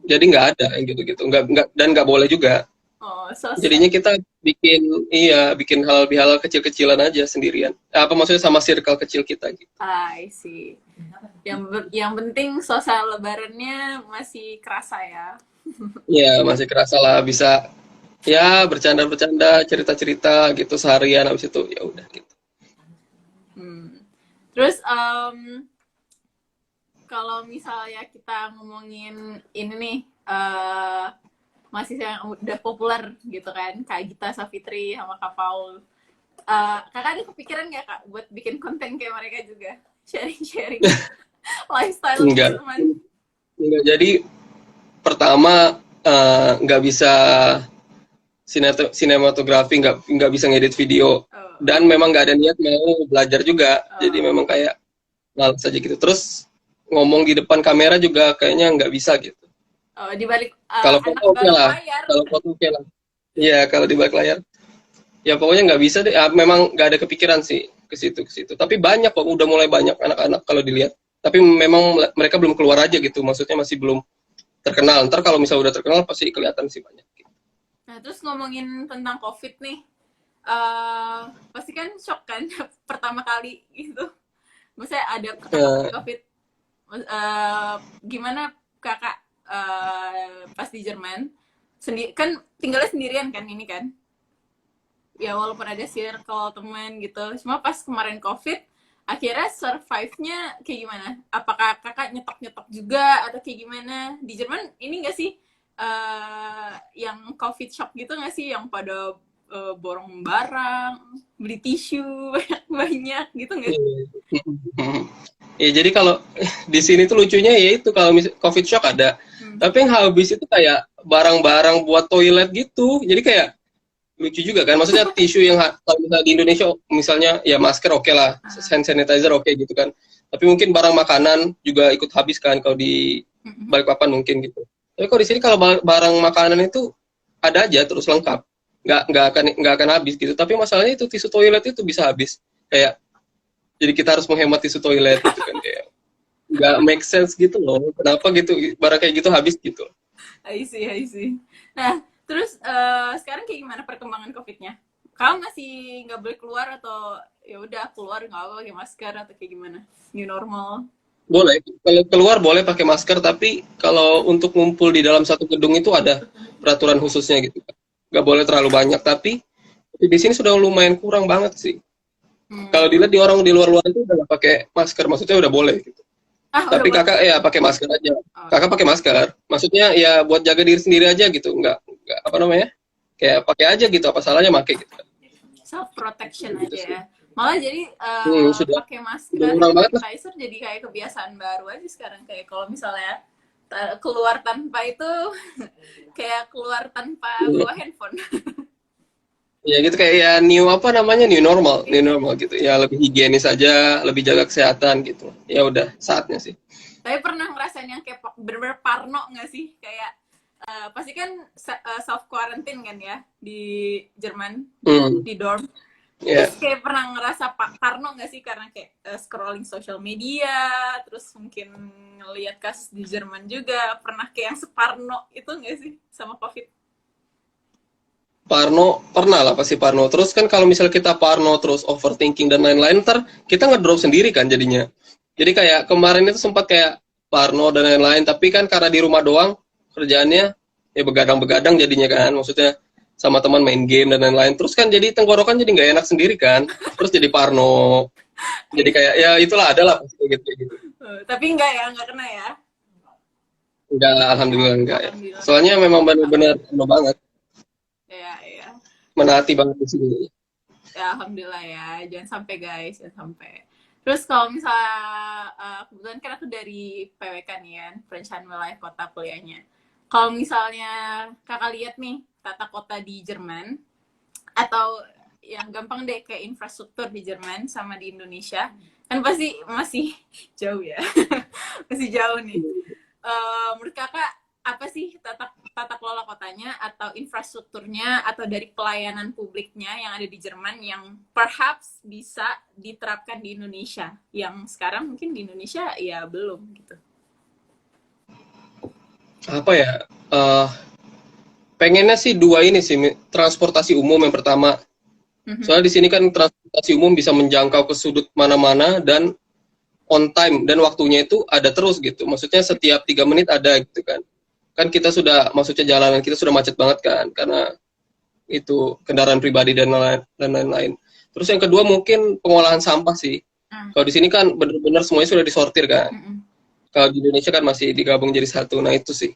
jadi nggak ada yang gitu-gitu, nggak boleh juga. Jadinya kita bikin halal bihalal kecil-kecilan aja sendirian. Apa maksudnya sama circle kecil kita gitu. I see. Yang penting suasana lebarannya masih kerasa ya. Ya masih kerasa lah, bisa ya bercanda-bercanda, cerita-cerita gitu seharian, habis itu ya udah gitu. Terus kalau misalnya kita ngomongin ini nih, mahasiswa yang udah populer gitu kan, Kak Gita Savitri sama Kak Paul. Kakak ada kepikiran nggak Kak buat bikin konten kayak mereka juga? Sharing-sharing lifestyle Enggak. teman. Enggak, jadi pertama nggak bisa sinematografi, nggak bisa ngedit video, dan memang nggak ada niat mau belajar juga, jadi memang kayak malas aja gitu. Terus ngomong di depan kamera juga kayaknya nggak bisa gitu. Di balik Kalau anak foto oke lah, layar. kalau foto oke lah. Iya, kalau di balik layar, ya pokoknya nggak bisa deh. Memang nggak ada kepikiran sih ke situ. Tapi banyak kok, udah mulai banyak anak-anak kalau dilihat. Tapi memang mereka belum keluar aja gitu, maksudnya masih belum terkenal. Ntar kalau misalnya udah terkenal pasti kelihatan sih banyak. Nah, terus ngomongin tentang COVID nih, pasti kan shock kan pertama kali gitu. Maksudnya ada COVID. Gimana Kakak pas di Jerman? Kan tinggalnya sendirian kan ini kan? Ya walaupun ada circle teman gitu. Cuma pas kemarin COVID, akhirnya survive-nya kayak gimana? Apakah Kakak nyetok-nyetok juga atau kayak gimana? Di Jerman ini nggak sih yang COVID shock gitu nggak sih? Yang pada borong barang, beli tisu banyak gitu nggak sih? Ya jadi kalau di sini tuh lucunya ya itu kalau COVID shock ada, tapi yang habis itu kayak barang-barang buat toilet gitu. Jadi kayak lucu juga kan, maksudnya tisu yang kalau misalnya di Indonesia misalnya ya masker oke lah, hand sanitizer oke gitu kan. Tapi mungkin barang makanan juga ikut habis kan kalau di Balikpapan mungkin gitu. Tapi kalau di sini kalau barang makanan itu ada aja terus lengkap, nggak akan habis gitu. Tapi masalahnya itu tisu toilet itu bisa habis, kayak jadi kita harus menghemat tisu toilet gitu kan, kayak nggak make sense gitu loh, kenapa gitu barang kayak gitu habis gitu. I see. Nah terus sekarang kayak gimana perkembangan COVID-nya? Kamu masih nggak boleh keluar atau ya udah keluar nggak apa pakai masker atau kayak gimana? New normal? Boleh, kalau keluar boleh pakai masker, tapi kalau untuk ngumpul di dalam satu gedung itu ada peraturan khususnya gitu. Nggak boleh terlalu banyak, tapi di sini sudah lumayan kurang banget sih. Kalau dilihat di orang di luar-luar itu udah pakai masker, maksudnya udah boleh gitu. Tapi kakak ya pakai masker aja. Kakak pakai masker, maksudnya ya buat jaga diri sendiri aja gitu, nggak apa namanya, kayak pakai aja gitu, apa salahnya pakai gitu. Self protection aja ya. Malah jadi pakai masker, sanitizer jadi kayak kebiasaan baru aja sekarang. Kayak kalau misalnya keluar tanpa itu kayak keluar tanpa bawa handphone. Ya gitu, kayak ya new normal gitu. Ya lebih higienis aja, lebih jaga kesehatan gitu. Ya udah saatnya sih. Tapi pernah ngerasain yang kayak bener-bener parno nggak sih? Kayak pasti kan self quarantine kan ya di Jerman, di dorm. Terus kayak pernah ngerasa parno nggak sih karena kayak scrolling social media, terus mungkin ngelihat kasus di Jerman juga, pernah kayak yang separno itu nggak sih sama COVID? Parno, pernah lah pasti parno. Terus kan kalau misal kita parno terus overthinking dan lain-lain, ntar kita ngedrop sendiri kan jadinya. Jadi kayak kemarin itu sempat kayak parno dan lain-lain, tapi kan karena di rumah doang kerjaannya ya begadang-begadang jadinya kan, maksudnya sama teman main game dan lain-lain. Terus kan jadi tenggorokan jadi nggak enak sendiri kan, terus jadi parno. Jadi kayak ya itulah, adalah gitu. Tapi nggak kena ya? Enggak, alhamdulillah enggak ya. Soalnya memang benar-benar penuh banget. Iya. Menaati banget di sini. Ya alhamdulillah ya, jangan sampai guys, jangan sampai. Terus kalau misalnya kebetulan kan aku dari PWK nih kan, perencanaan wilayah kota kuliahnya. Kalau misalnya kakak lihat nih tata kota di Jerman, atau yang gampang deh kayak infrastruktur di Jerman sama di Indonesia, kan pasti masih jauh ya, masih jauh nih. Menurut kakak apa sih tata kelola kotanya atau infrastrukturnya atau dari pelayanan publiknya yang ada di Jerman yang perhaps bisa diterapkan di Indonesia, yang sekarang mungkin di Indonesia ya belum gitu? Apa ya, pengennya sih dua ini sih, transportasi umum yang pertama. Soalnya di sini kan transportasi umum bisa menjangkau ke sudut mana-mana, dan on time dan waktunya itu ada terus gitu. Maksudnya setiap 3 menit ada gitu kan. Kan kita sudah, maksudnya jalanan kita sudah macet banget kan karena itu kendaraan pribadi dan lain-lain. Terus yang kedua mungkin pengolahan sampah sih. Kalau di sini kan benar-benar semuanya sudah disortir kan. Kalau di Indonesia kan masih digabung jadi satu. Nah itu sih.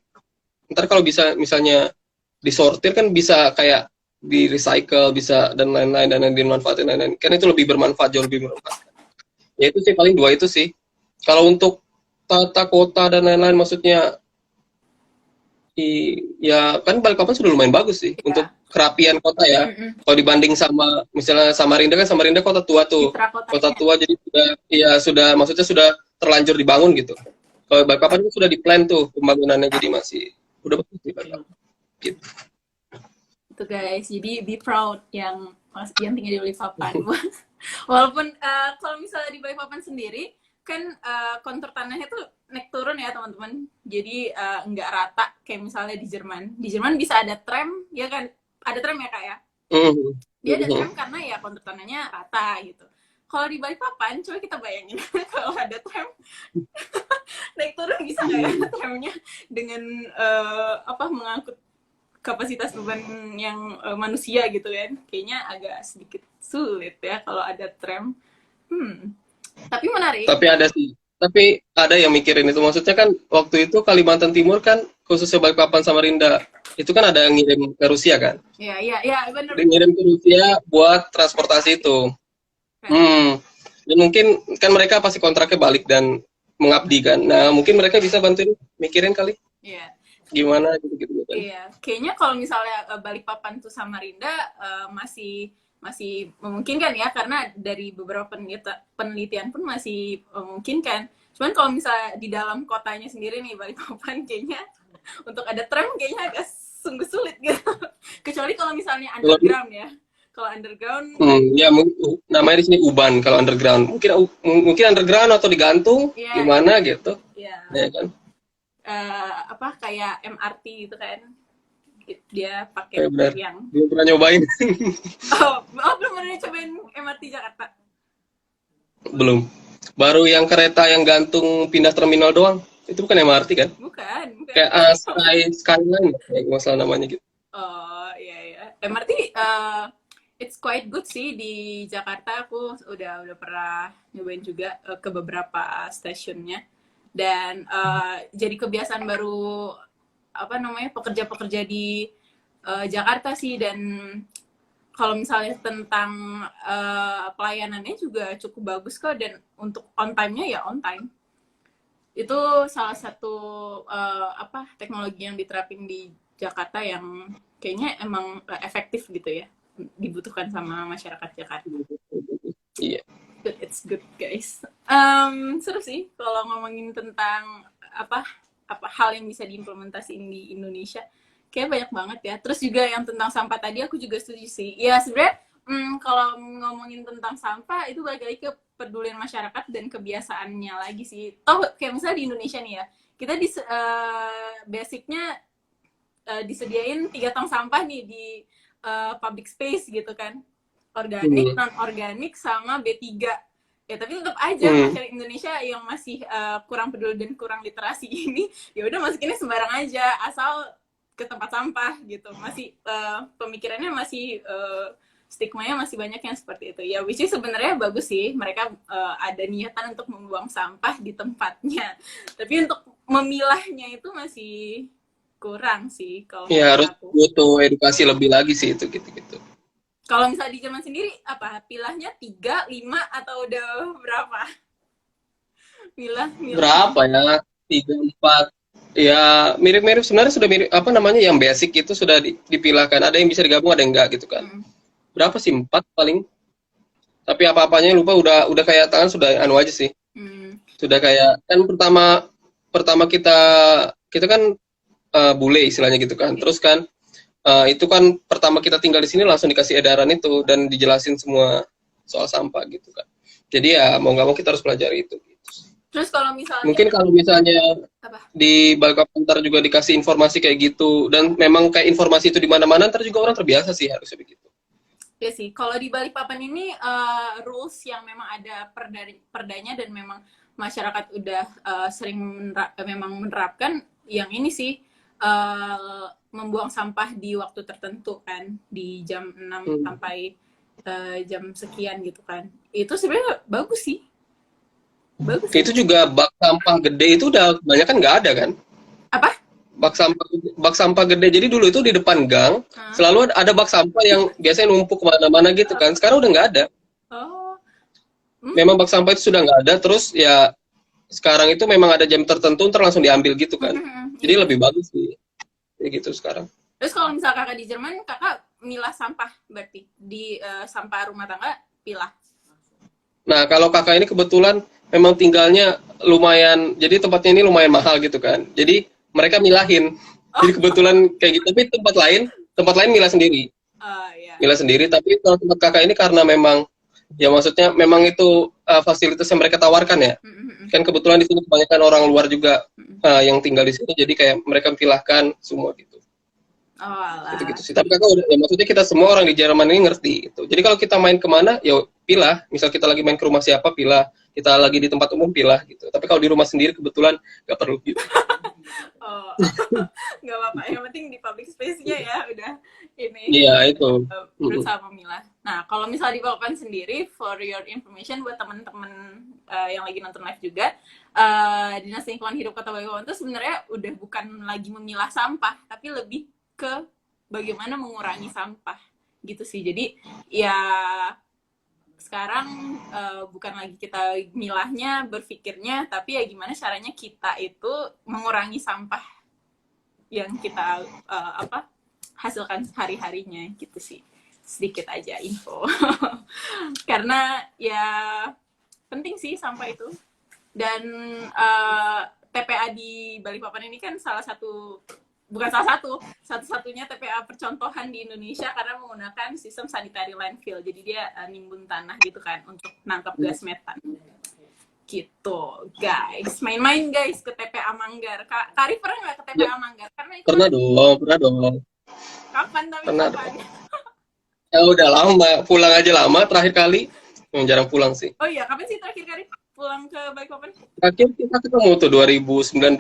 Ntar kalau bisa misalnya disortir kan bisa kayak di recycle bisa dan lain-lain dan dimanfaatin lain-lain. Kan itu lebih bermanfaat, jauh lebih bermanfaat. Ya itu sih paling 2 itu sih. Kalau untuk tata kota dan lain-lain maksudnya ya kan Balikpapan sudah lumayan bagus sih untuk kerapian kota ya. Kalau dibanding sama misalnya Samarinda kan, Samarinda kota tua tuh. Kota tua jadi sudah maksudnya sudah terlanjur dibangun gitu. Kalau Balikpapan itu sudah di-plan tuh pembangunannya, jadi masih udah bagus sih Balikpapan. Gitu. Itu guys, jadi be proud yang tinggal di Balikpapan. Walaupun kalau misalnya di Balikpapan sendiri kan kontur tanahnya tuh naik turun ya teman-teman. Jadi nggak rata kayak misalnya di Jerman. Di Jerman bisa ada tram, ya kan? Ada tram ya Kak ya? Dia ada tram karena ya kontur tanahnya rata gitu. Kalau di Balikpapan, coba kita bayangin kalau ada tram naik turun bisa nggak ya tramnya dengan mengangkut kapasitas beban yang manusia gitu kan? Kayaknya agak sedikit sulit ya kalau ada tram. Tapi menarik. Tapi ada yang mikirin itu. Maksudnya kan waktu itu Kalimantan Timur kan khususnya Balikpapan Samarinda itu kan ada yang ngirim ke Rusia kan? Iya benar. Ngirim ke Rusia buat transportasi itu. Dan mungkin kan mereka pasti kontraknya balik dan mengabdi kan. Nah mungkin mereka bisa bantuin mikirin kali. Iya. Gimana gitu kan? Iya. Kayaknya kalau misalnya Balikpapan tuh Samarinda masih memungkinkan ya, karena dari beberapa penelitian pun masih memungkinkan. Cuman kalau misalnya di dalam kotanya sendiri nih Balikpapan kayaknya untuk ada tram kayaknya agak sungguh sulit gitu. Kecuali kalau misalnya underground ya. Kalau underground ya namanya di sini uban kalau underground. Mungkin underground atau digantung gimana gitu. Iya. Ya kan. Kayak MRT gitu kan. Dia pakai yang belum pernah nyobain. belum pernah cobain MRT Jakarta. Belum. Baru yang kereta yang gantung pindah terminal doang. Itu bukan MRT kan? Bukan. Kayak Skyline kayak masalah namanya gitu. Oh iya. MRT it's quite good sih di Jakarta. Aku udah pernah nyobain juga ke beberapa stasiunnya. Dan jadi kebiasaan baru pekerja-pekerja di Jakarta sih. Dan kalau misalnya tentang pelayanannya juga cukup bagus kok, dan untuk on time-nya ya on time. Itu salah satu teknologi yang diterapin di Jakarta yang kayaknya emang efektif gitu ya, dibutuhkan sama masyarakat Jakarta. Iya. It's good guys. Seru sih kalau ngomongin tentang hal yang bisa diimplementasiin di Indonesia, kayak banyak banget ya. Terus juga yang tentang sampah tadi aku juga setuju sih. Ya sebenarnya kalau ngomongin tentang sampah itu balik lagi ke pedulian masyarakat dan kebiasaannya lagi sih. Toh kayak misalnya di Indonesia nih ya, kita basicnya disediain 3 tong sampah nih di public space gitu kan. Organik, non-organik, sama B3. Ya tapi tetap aja masyarakat Indonesia yang masih kurang peduli dan kurang literasi ini, ya udah masukinnya sembarang aja asal ke tempat sampah gitu. Masih pemikirannya masih stigmanya masih banyak yang seperti itu. Ya which is sebenarnya bagus sih, mereka ada niatan untuk membuang sampah di tempatnya. Tapi untuk memilahnya itu masih kurang sih kalau harus butuh edukasi lebih lagi sih itu gitu. Kalau misalnya di Jerman sendiri, pilahnya 3, 5, atau udah berapa? Milah. Berapa ya? 3, 4. Ya, mirip-mirip. Sebenarnya sudah mirip, yang basic itu sudah dipilahkan. Ada yang bisa digabung, ada yang enggak gitu kan. Berapa sih? 4 paling. Tapi apa-apanya lupa, udah kayak tangan sudah aja sih. Sudah kayak, kan pertama kita kan bule istilahnya gitu kan. Terus kan, itu kan pertama kita tinggal di sini langsung dikasih edaran itu dan dijelasin semua soal sampah gitu kan. Jadi ya mau nggak mau kita harus pelajari itu. Terus kalau misalnya di Balikpapan ntar juga dikasih informasi kayak gitu, dan memang kayak informasi itu di mana-mana ntar juga orang terbiasa sih harusnya begitu. Ya sih, kalau di Balikpapan ini rules yang memang ada perdanya dan memang masyarakat udah sering memang menerapkan yang ini sih, membuang sampah di waktu tertentu kan, di jam 6 sampai jam sekian gitu kan. Itu sebenarnya bagus sih. Bagus. Itu juga bak sampah gede itu udah banyak kan nggak ada kan? Apa? Bak sampah gede. Jadi dulu itu di depan gang selalu ada bak sampah yang biasanya numpuk kemana-mana gitu kan. Sekarang udah nggak ada. Oh. Memang bak sampah itu sudah nggak ada. Terus ya sekarang itu memang ada jam tertentu ntar langsung diambil gitu kan. Jadi lebih bagus sih. Kayak gitu sekarang. Terus kalau misal kakak di Jerman, kakak milah sampah berarti di sampah rumah tangga pilah. Nah kalau kakak ini kebetulan memang tinggalnya lumayan, jadi tempatnya ini lumayan mahal gitu kan. Jadi mereka milahin. Jadi kebetulan kayak gitu. Tapi tempat lain milah sendiri. Yeah. Milah sendiri. Tapi kalau tempat kakak ini karena memang, ya maksudnya memang itu fasilitas yang mereka tawarkan ya. Kan kebetulan di sini kebanyakan orang luar juga yang tinggal di sini. Jadi kayak mereka pilahkan semua gitu. Gitu-gitu sih. Tapi kakak udah, ya maksudnya kita semua orang di Jerman ini ngerti gitu. Jadi kalau kita main kemana, ya pilah. Misal kita lagi main ke rumah siapa, pilah. Kita lagi di tempat umum, pilah gitu. Tapi kalau di rumah sendiri kebetulan nggak perlu gitu. Nggak apa-apa. Yang penting di public space-nya ya udah ini. Iya itu. Berusaha memilah. Nah kalau misal di Papan sendiri, for your information buat teman-teman yang lagi nonton live juga, Dinas Lingkungan Hidup Kota Balikpapan itu sebenarnya udah bukan lagi memilah sampah, tapi lebih ke bagaimana mengurangi sampah gitu sih. Jadi ya sekarang bukan lagi kita milahnya, berpikirnya, tapi ya gimana caranya kita itu mengurangi sampah yang kita hasilkan hari-harinya gitu sih. Sedikit aja info. Karena ya penting sih sampah itu. Dan TPA di Balikpapan ini kan satu-satunya TPA percontohan di Indonesia karena menggunakan sistem sanitary landfill. Jadi dia nimbun tanah gitu kan untuk nangkap gas metan. Gitu, guys. Main-main guys ke TPA Manggar. Kari pernah nggak ke TPA Manggar? Karena itu pernah dong. Kapan tapi pernah kapan? Ya udah lama, pulang aja lama. Terakhir kali jarang pulang sih. Oh iya, kapan sih terakhir kali pulang ke Balikpapan? Terakhir kita ketemu tuh 2019,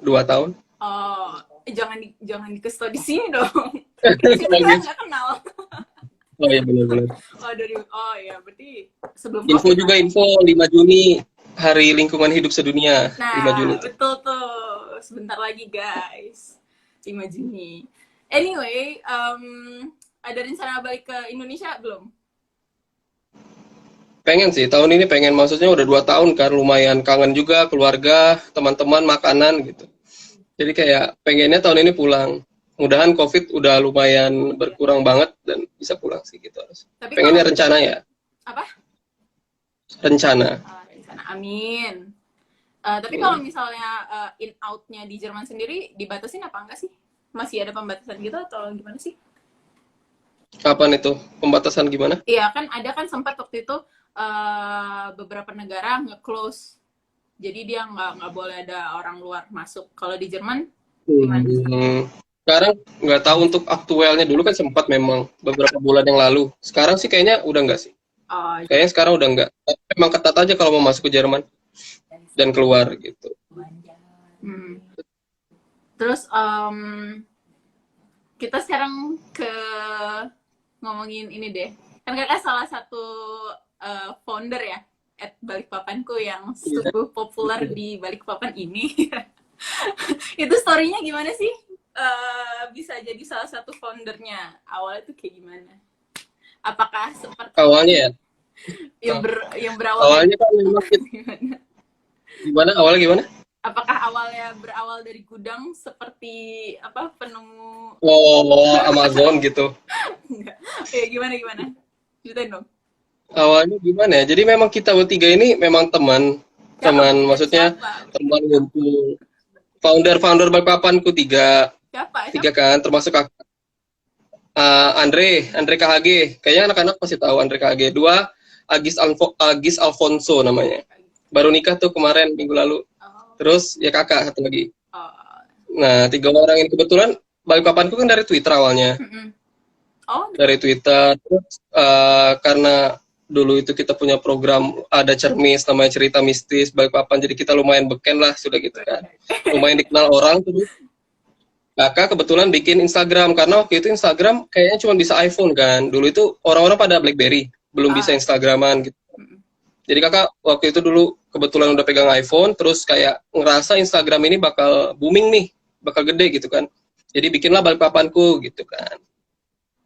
2 tahun. Oh, jangan dikasih tau di sini dong. Kita nggak kenal. Oh iya benar-benar. Oh iya, berarti sebelum Info COVID, juga info 5 Juni Hari Lingkungan Hidup Sedunia. Nah, 5 Juni. Betul tuh. Sebentar lagi guys. 5 Juni. Anyway, ada rencana balik ke Indonesia belum? Pengen sih, tahun ini pengen, maksudnya udah 2 tahun kan, lumayan kangen juga keluarga, teman-teman, makanan gitu. Jadi kayak pengennya tahun ini pulang. Mudahan COVID udah lumayan berkurang banget dan bisa pulang sih gitu harus. Pengennya rencana ya. Apa? Rencana. Rencana, amin. Tapi kalau misalnya in out-nya di Jerman sendiri dibatasin apa enggak sih? Masih ada pembatasan gitu atau gimana sih? Kapan itu? Pembatasan gimana? Iya kan ada kan sempat waktu itu beberapa negara nge-close. Jadi dia nggak boleh ada orang luar masuk. Kalau di Jerman gimana? Sekarang nggak tahu untuk aktualnya, dulu kan sempat memang beberapa bulan yang lalu. Sekarang sih kayaknya udah nggak sih. Kayaknya sekarang udah nggak. Memang ketat aja kalau mau masuk ke Jerman dan keluar gitu. Terus kita sekarang ke ngomongin ini deh. Kan kakak salah satu founder ya at Balikpapanku yang cukup populer di Balikpapan ini. Itu story-nya gimana sih? Bisa jadi salah satu foundernya. Awalnya tuh kayak gimana? Apakah seperti awalnya ya? yang berawal awalnya kan memang gimana? Awalnya gimana? Apakah awalnya berawal dari gudang seperti apa penemu Amazon gitu? Enggak. Ya gimana? Ceritain dong. Awalnya gimana ya? Jadi memang kita bertiga ini memang teman, maksudnya teman ngumpul. Founder Balikpapanku tiga kan, termasuk Andre KHG. Kayaknya anak-anak pasti tahu Andre KHG. 2 Agis Alfonso namanya. Baru nikah tuh kemarin minggu lalu. Terus ya kakak satu lagi. Nah 3 orang ini kebetulan Balikpapanku kan dari Twitter awalnya. Dari Twitter. Terus karena dulu itu kita punya program ada cermis namanya cerita mistis Balikpapan, jadi kita lumayan beken lah sudah gitu kan, lumayan dikenal orang tuh. Kakak kebetulan bikin Instagram karena waktu itu Instagram kayaknya cuma bisa iPhone kan, dulu itu orang-orang pada BlackBerry, belum bisa Instagraman gitu. Jadi kakak waktu itu dulu kebetulan udah pegang iPhone, terus kayak ngerasa Instagram ini bakal booming nih, bakal gede gitu kan. Jadi bikinlah Balikpapanku gitu kan.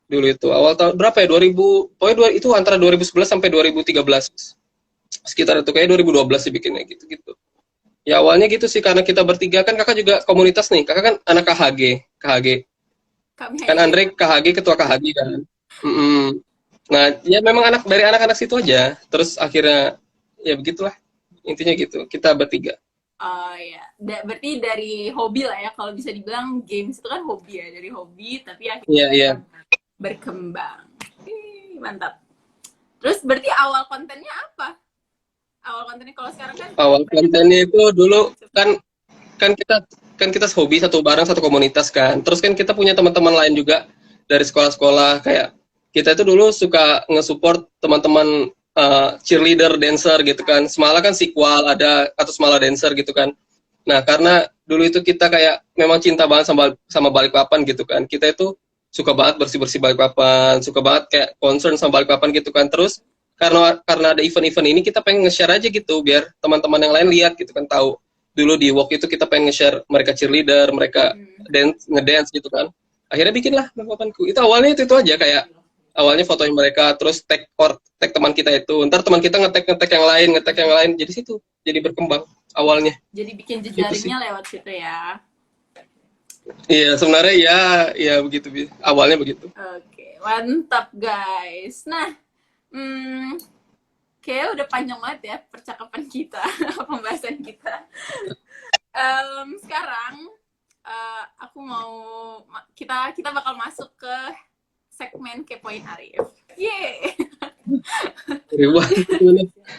Dulu itu awal tahun berapa ya? 2000, pokoknya itu antara 2011 sampai 2013. Sekitar itu kayak 2012 sih bikinnya gitu-gitu. Ya awalnya gitu sih karena kita bertiga kan, kakak juga komunitas nih. Kakak kan anak KHG. Kan Andre KHG, ketua KHG kan. Nah, ya memang dari anak-anak situ aja. Terus akhirnya ya begitulah. Intinya gitu. Kita bertiga. Oh ya, berarti dari hobi lah ya. Kalau bisa dibilang games itu kan hobi ya, dari hobi tapi akhirnya berkembang. Mantap. Terus berarti awal kontennya apa? Awal kontennya kalau sekarang kan? Awal kontennya itu dulu kan kita hobi satu bareng, satu komunitas kan. Terus kan kita punya teman-teman lain juga dari sekolah-sekolah kayak. Kita itu dulu suka nge-support teman-teman cheerleader, dancer gitu kan. Semala kan Sequal ada, atau Semala Dancer gitu kan. Nah, karena dulu itu kita kayak memang cinta banget sama Balikpapan gitu kan. Kita itu suka banget bersih-bersih Balikpapan, suka banget kayak concern sama Balikpapan gitu kan. Terus karena ada event-event ini kita pengen nge-share aja gitu biar teman-teman yang lain lihat gitu kan, tahu. Dulu di Walk itu kita pengen nge-share mereka cheerleader, mereka ngedance gitu kan. Akhirnya bikinlah Balikpapanku. Itu awalnya itu aja kayak awalnya fotoin mereka, terus tag teman kita itu, ntar teman kita ngetek yang lain, jadi situ jadi berkembang awalnya. Jadi bikin jejaringnya lewat situ ya. Iya sebenarnya ya begitu, awalnya begitu. Oke, mantap guys. Nah, kayaknya udah panjang banget ya percakapan kita, pembahasan kita. Sekarang aku mau kita bakal masuk ke segmen Kepoin Arif. Yeay.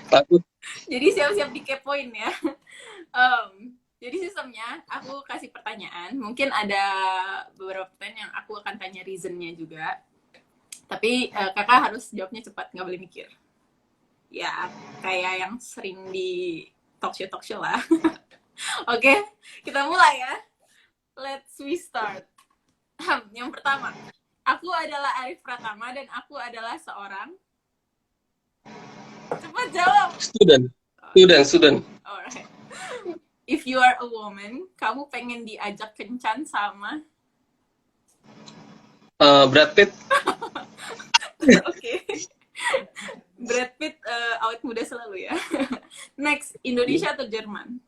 Takut. Jadi siap-siap dikepoin ya. Jadi sistemnya aku kasih pertanyaan. Mungkin ada beberapa pertanyaan yang aku akan tanya reasonnya juga. Tapi kakak harus jawabnya cepat, nggak boleh mikir. Ya, kayak yang sering di talk show lah. Oke, kita mulai ya. Let's start. Yang pertama. Aku adalah Arif Pratama dan aku adalah seorang. Cepat jawab. Student. Alright. If you are a woman, kamu pengen diajak kencan sama? Brad Pitt. Oke. Brad Pitt awet muda selalu ya. Next, Indonesia atau Jerman?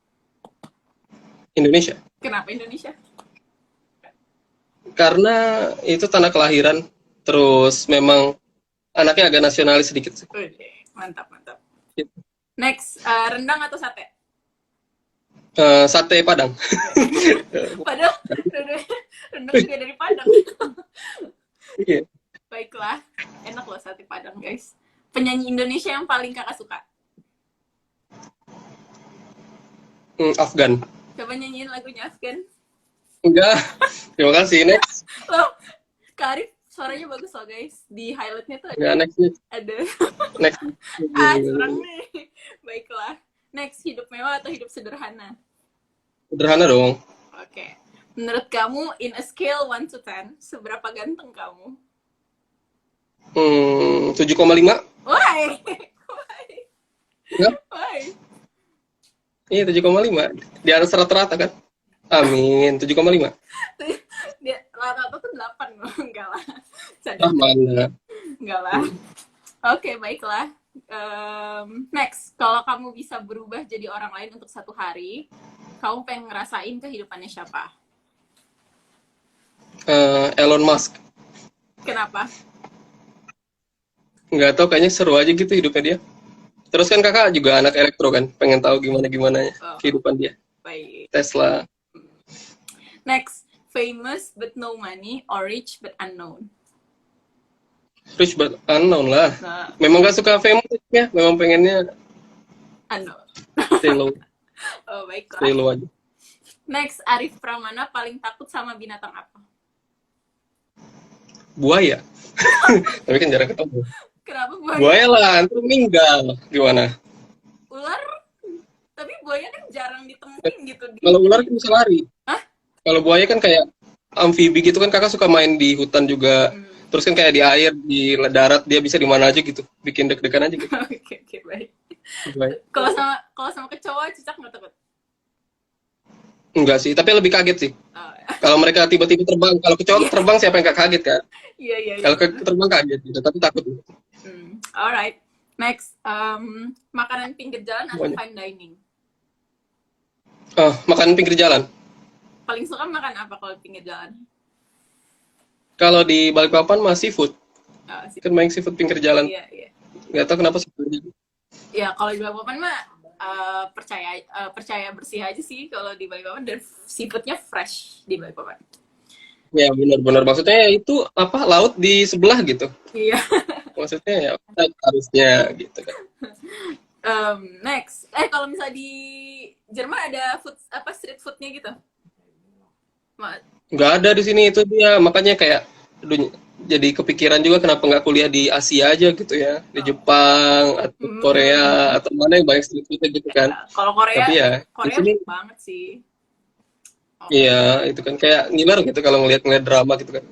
Indonesia. Kenapa Indonesia? Karena itu tanah kelahiran, terus memang anaknya agak nasionalis sedikit sih. Oke, mantap. Next, rendang atau sate? Sate Padang. Padang? Rendang juga dari Padang. Iya. Baiklah, enak loh sate Padang guys. Penyanyi Indonesia yang paling kakak suka? Afgan. Coba nyanyiin lagunya Afgan. Enggak, terima kasih. Next. Loh, Kak Arif suaranya bagus loh guys. Di highlightnya tuh next. Ada. Next. Curang nih. Baiklah. Next, hidup mewah atau hidup sederhana? Sederhana dong. Oke. Menurut kamu, in a scale 1 to 10, seberapa ganteng kamu? 7,5. Why? Enggak? Why? Iya, 7,5. Di atas rata-rata kan? Amin, 7,5. Rata-rata tuh 8 loh. Enggak lah. Mana? Enggak lah. Oke, baiklah. Next, kalau kamu bisa berubah jadi orang lain untuk 1 hari, kamu pengen ngerasain kehidupannya siapa? Elon Musk. Kenapa? Nggak tahu, kayaknya seru aja gitu hidupnya dia. Terus kan kakak juga anak elektro kan, pengen tahu gimana kehidupan dia. Baik. Tesla. Next, famous but no money or rich but unknown? Rich but unknown lah. Nah. Memang gak suka famous ya, memang pengennya unknown. stay low. Oh, baiklah. Stay low aja. Next, Arif Pramana paling takut sama binatang apa? Buaya. Tapi kan jarang ketemu. Kenapa buaya? Buaya lah, nanti meninggal. Gimana? Ular? Tapi buaya kan jarang ditemuin gitu. Kalau ular kan bisa lari. Hah? Kalau buaya kan kayak amfibi gitu kan, kakak suka main di hutan juga. Terus kan kayak di air, di darat, dia bisa di mana aja gitu. Bikin deg-degan aja gitu. Oke, baik. Buaya. Kalau sama kecoa cicak nggak takut? Enggak sih, tapi lebih kaget sih. Oh, Kalau mereka tiba-tiba terbang, kalau kecoa terbang siapa yang gak kaget kan? iya. Kalau terbang kaget gitu, tapi takut. Alright. Next, makanan pinggir jalan atau fine dining? Makan pinggir jalan. Paling suka makan apa kalau pinggir jalan? Kalau di Balikpapan mah seafood. Kan banyak seafood pinggir jalan. Iya. Nggak tahu kenapa seafood. Ya, kalau di Balikpapan mah percaya bersih aja sih kalau di Balikpapan, dan seafoodnya fresh di Balikpapan. Ya benar-benar, maksudnya itu apa, laut di sebelah gitu. Iya. Maksudnya ya harusnya gitu kan. Next, kalau misalnya di Jerman ada street foodnya gitu? Nggak ada di sini, itu dia makanya kayak jadi kepikiran juga kenapa nggak kuliah di Asia aja gitu ya, di Jepang atau Korea atau mana yang banyak street foodnya gitu kan. Kalau Korea, tapi ya Korea di sini banget sih. Iya, itu kan kayak ngiler gitu kalau ngeliat drama gitu kan.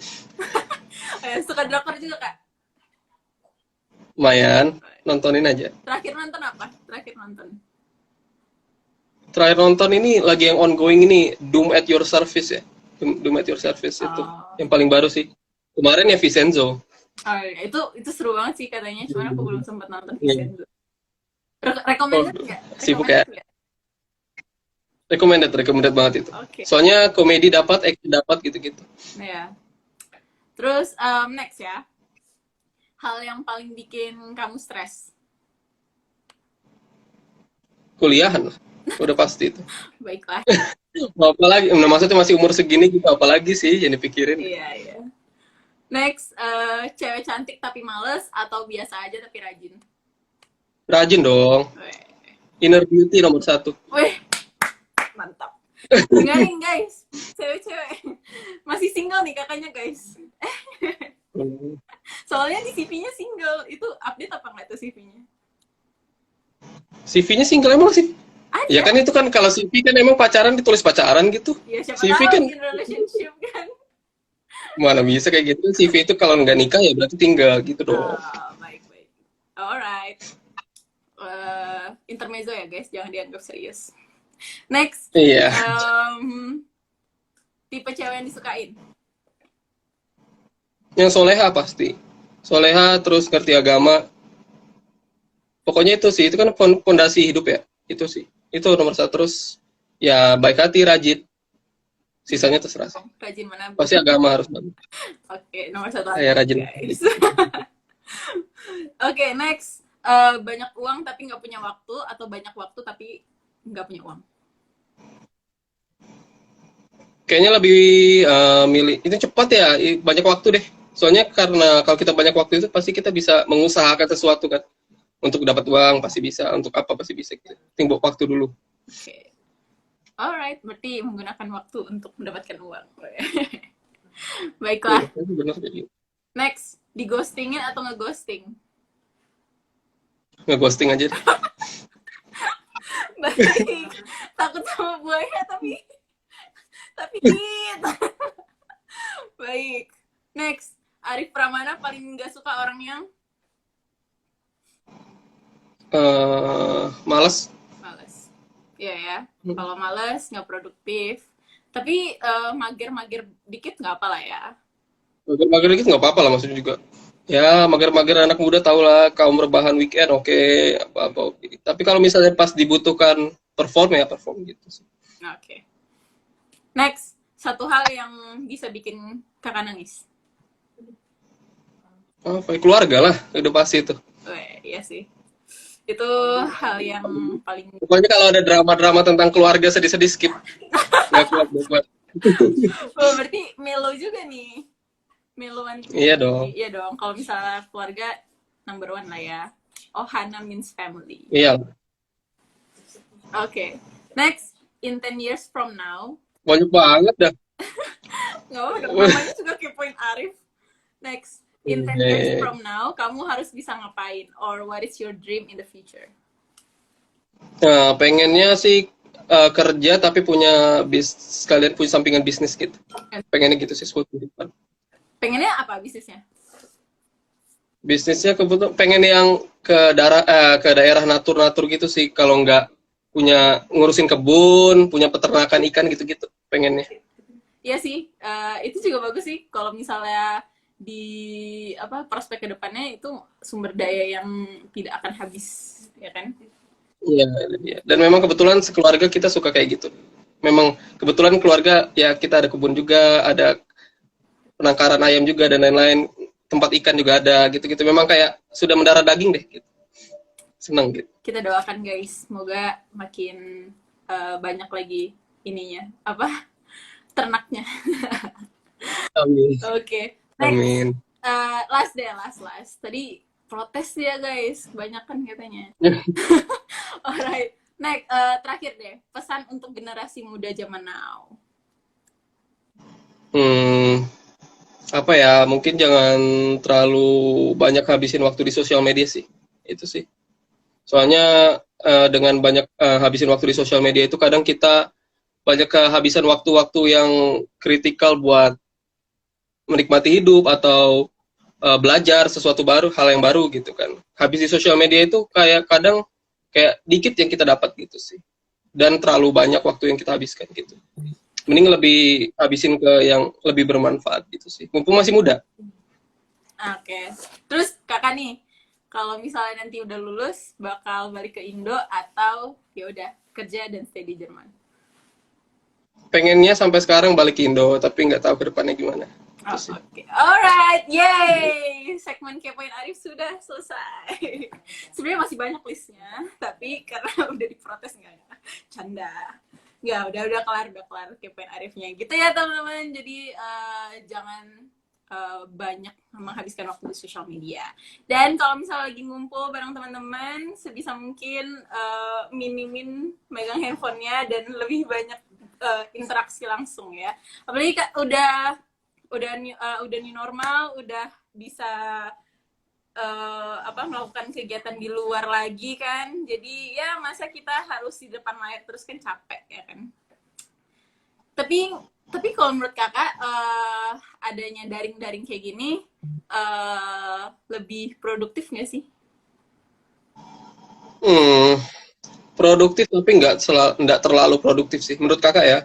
Suka drakor juga, Kak? Lumayan, nontonin aja. Terakhir nonton apa? Terakhir nonton ini lagi yang ongoing ini, Doom at Your Service ya. Doom at Your Service itu yang paling baru sih. Kemarin ya Vincenzo. Itu seru banget sih katanya, cuman aku belum sempat nonton Vincenzo. Recommended nggak? Sibuk ya. Recommended banget itu. Okay. Soalnya komedi dapat, action dapat gitu-gitu. Iya. Terus next ya. Hal yang paling bikin kamu stres? Kuliahan, udah pasti itu. Baiklah. Apa lagi? Nah, maksudnya masih umur segini gitu, apalagi sih yang dipikirin. Iya. Next, cewek cantik tapi males atau biasa aja tapi rajin? Rajin dong. Inner beauty nomor 1. Wih, mantap. Dengerin guys, cewek-cewek masih single nih kakaknya guys. Soalnya di CV-nya single, itu update apa nggak tuh CV-nya? CV-nya single emang sih? Ada. Ya kan itu kan kalau CV kan emang pacaran, ditulis pacaran gitu. Ya siapa CV tahu kan in relationship kan. mana bisa kayak gitu. CV itu kalau nggak nikah ya berarti tinggal gitu dong. Baik. Alright. Intermezzo ya guys, jangan dianggap serius. Next. Iya. Tipe cewek yang disukain? Yang soleha pasti. Soleha, terus ngerti agama. Pokoknya itu sih, itu kan fondasi hidup ya. Itu sih. Itu nomor 1. Terus ya baik hati, rajin. Sisanya terserah. Rajin mana? Pasti agama harus bagus. Oke, nomor 1 ya rajin. Guys. Oke, next. Banyak uang tapi nggak punya waktu, atau banyak waktu tapi nggak punya uang? Kayaknya lebih milih itu cepat ya, banyak waktu deh. Soalnya karena kalau kita banyak waktu itu pasti kita bisa mengusahakan sesuatu kan. Untuk dapat uang pasti bisa, untuk apa pasti bisa. Tinggal waktu dulu. Oke. Alright, berarti menggunakan waktu untuk mendapatkan uang. Baiklah. Next, di-ghostingin atau nge-ghosting? Nge-ghosting aja deh. Baik. Takut sama buaya tapi hit. Baik. Next, Arif Pramana paling nggak suka orang yang males. Iya ya. Kalau males, nggak produktif. Tapi mager-mager dikit nggak apa lah ya. Mager-mager dikit nggak apa-apa lah, maksudnya juga. Ya, mager-mager anak muda tau lah, kaum rebahan weekend oke, apa-apa oke. Tapi kalau misalnya pas dibutuhkan perform gitu sih. Oke. Next, satu hal yang bisa bikin kakak nangis. Keluarga lah, udah pasti itu. Iya sih. Itu hal yang paling... Pokoknya kalau ada drama-drama tentang keluarga sedih-sedih skip. Gak kuat. Oh, berarti melo juga nih. Meloan. Iya dong. Iya dong. Kalau misalnya keluarga number 1 lah ya. Ohana means family. Iya. Oke. Next, in 10 years from now. Banyak banget dah. Nggak apa-apa, namanya juga kepoin Arif. Next, In 10 years from now, kamu harus bisa ngapain? Or what is your dream in the future? Nah, pengennya sih kerja tapi punya sekalian punya sampingan bisnis gitu. Pengennya gitu sih 10 tahun depan. Pengennya apa bisnisnya? Bisnisnya kebetulan pengen yang ke daerah natur gitu sih, kalau nggak punya ngurusin kebun, punya peternakan ikan gitu-gitu pengennya. Iya sih, itu juga bagus sih kalau misalnya di prospek kedepannya itu sumber daya yang tidak akan habis, ya kan? Iya, dan memang kebetulan sekeluarga kita suka kayak gitu. Memang kebetulan keluarga ya kita ada kebun juga, ada penangkaran ayam juga dan lain-lain. Tempat ikan juga ada gitu-gitu. Memang kayak sudah mendarah daging deh gitu. Seneng gitu. Kita doakan guys, semoga makin banyak lagi ininya, ternaknya. Amin. Oke. Next. Amin. Last. Tadi protes ya guys, banyak kan katanya. Alright. Next, terakhir deh, pesan untuk generasi muda zaman now. Apa ya, mungkin jangan terlalu banyak habisin waktu di sosial media sih, itu sih. Soalnya dengan banyak habisin waktu di sosial media itu kadang kita banyak kehabisan waktu-waktu yang kritikal buat menikmati hidup atau belajar sesuatu baru, hal yang baru gitu kan. Habis di sosial media itu kayak kadang kayak dikit yang kita dapat gitu sih, dan terlalu banyak waktu yang kita habiskan gitu. Mending lebih habisin ke yang lebih bermanfaat gitu sih. Mumpung masih muda. Oke. Terus kakak nih, kalau misalnya nanti udah lulus, bakal balik ke Indo atau ya udah kerja dan stay di Jerman? Pengennya sampai sekarang balik ke Indo, tapi nggak tahu ke depannya gimana. Oke. Alright, yay! Segmen Kepoin Arif sudah selesai. Sebenarnya masih banyak listnya, tapi karena udah diprotes nggak? Canda. Ya udah kelar Kepoin Arifnya gitu ya teman-teman. Jadi jangan banyak menghabiskan waktu di sosial media. Dan kalau misalnya lagi ngumpul bareng teman-teman, sebisa mungkin minimin megang handphonenya dan lebih banyak interaksi langsung ya. Apalagi udah new normal, udah bisa melakukan kegiatan di luar lagi kan, jadi ya masa kita harus di depan layar terus kan capek ya kan. Tapi kalau menurut kakak adanya daring kayak gini lebih produktif nggak sih? Produktif tapi nggak terlalu produktif sih menurut kakak ya.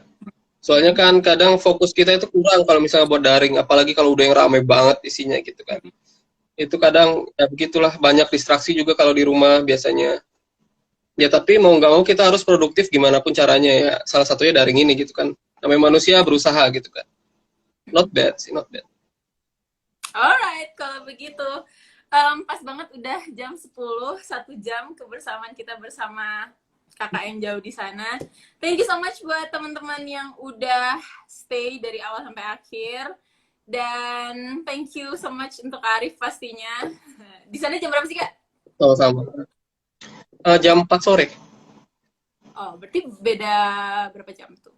Soalnya kan kadang fokus kita itu kurang kalau misalnya buat daring, apalagi kalau udah yang ramai banget isinya gitu kan. Itu kadang ya begitulah, banyak distraksi juga kalau di rumah biasanya. Ya tapi mau nggak mau kita harus produktif gimana pun caranya ya. Salah satunya daring ini gitu kan. Namanya manusia berusaha gitu kan. Not bad sih, not bad. Alright, kalau begitu pas banget udah jam 10, 1 jam kebersamaan kita bersama kakak yang jauh di sana. Thank you so much buat teman-teman yang udah stay dari awal sampai akhir. Dan thank you so much untuk Arif pastinya. Di sana jam berapa sih, Kak? Sama-sama. Jam 4 sore. Oh, berarti beda berapa jam tuh?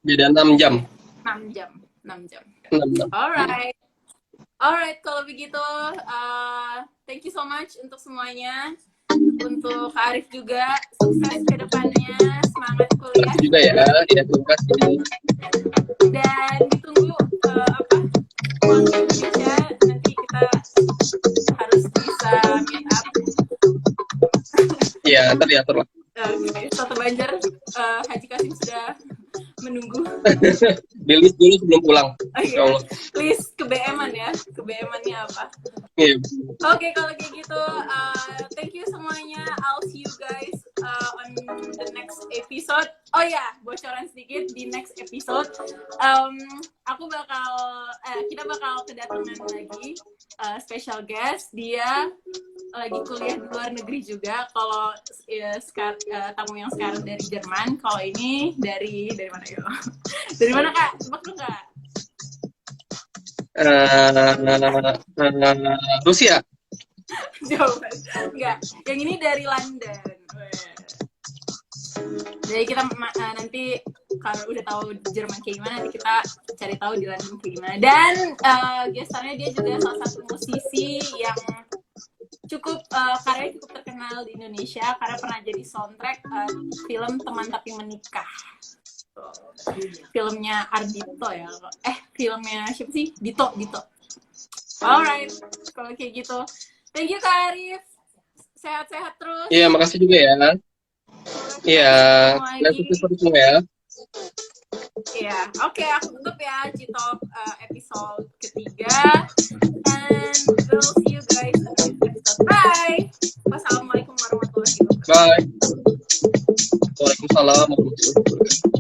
Beda 6 jam. 6 jam. 6 jam. 6 jam. Alright, kalau begitu thank you so much untuk semuanya. Untuk Kak Arif juga, sukses ke depannya, semangat kuliah. Terima juga ya, terima kasih. Dan ditunggu waktu Indonesia, nanti kita harus bisa meet up. Iya, ntar diatur lah. Oke, Soto Banjar, Haji Kasim sudah menunggu. Di list dulu sebelum pulang. Ya Allah. List ke BM-an ya, ke BM-annya apa? Iya. Oke, kalau kayak gitu, thank you semuanya. I'll see you guys on the next episode. Oh ya, bocoran sedikit di next episode. Kita bakal kedatangan lagi special guest. Dia lagi kuliah di luar negeri juga. Kalau tamu yang sekarang dari Jerman, kalau ini dari mana ya? Dari mana Kak? Tebak dong Kak? Rusia. Jawaban enggak, yang ini dari London. Jadi kita nanti Kalau udah tahu Jerman kayak gimana, nanti kita cari tahu di London kayak gimana. Dan gestarnya dia juga salah satu musisi yang karyanya cukup terkenal di Indonesia karena pernah jadi soundtrack film Teman Tapi Menikah. Filmnya Ardito ya. Filmnya siapa sih? Dito. Alright, kalau kayak gitu. Thank you Kak Arif. Sehat-sehat terus. Iya, makasih juga ya. Iya, nanti terus semua ya. Iya, oke, aku tutup ya Citok episode ketiga. And we'll see you guys in the next episode. Bye. Wassalamualaikum warahmatullahi wabarakatuh. Bye. Waalaikumsalam warahmatullahi wabarakatuh.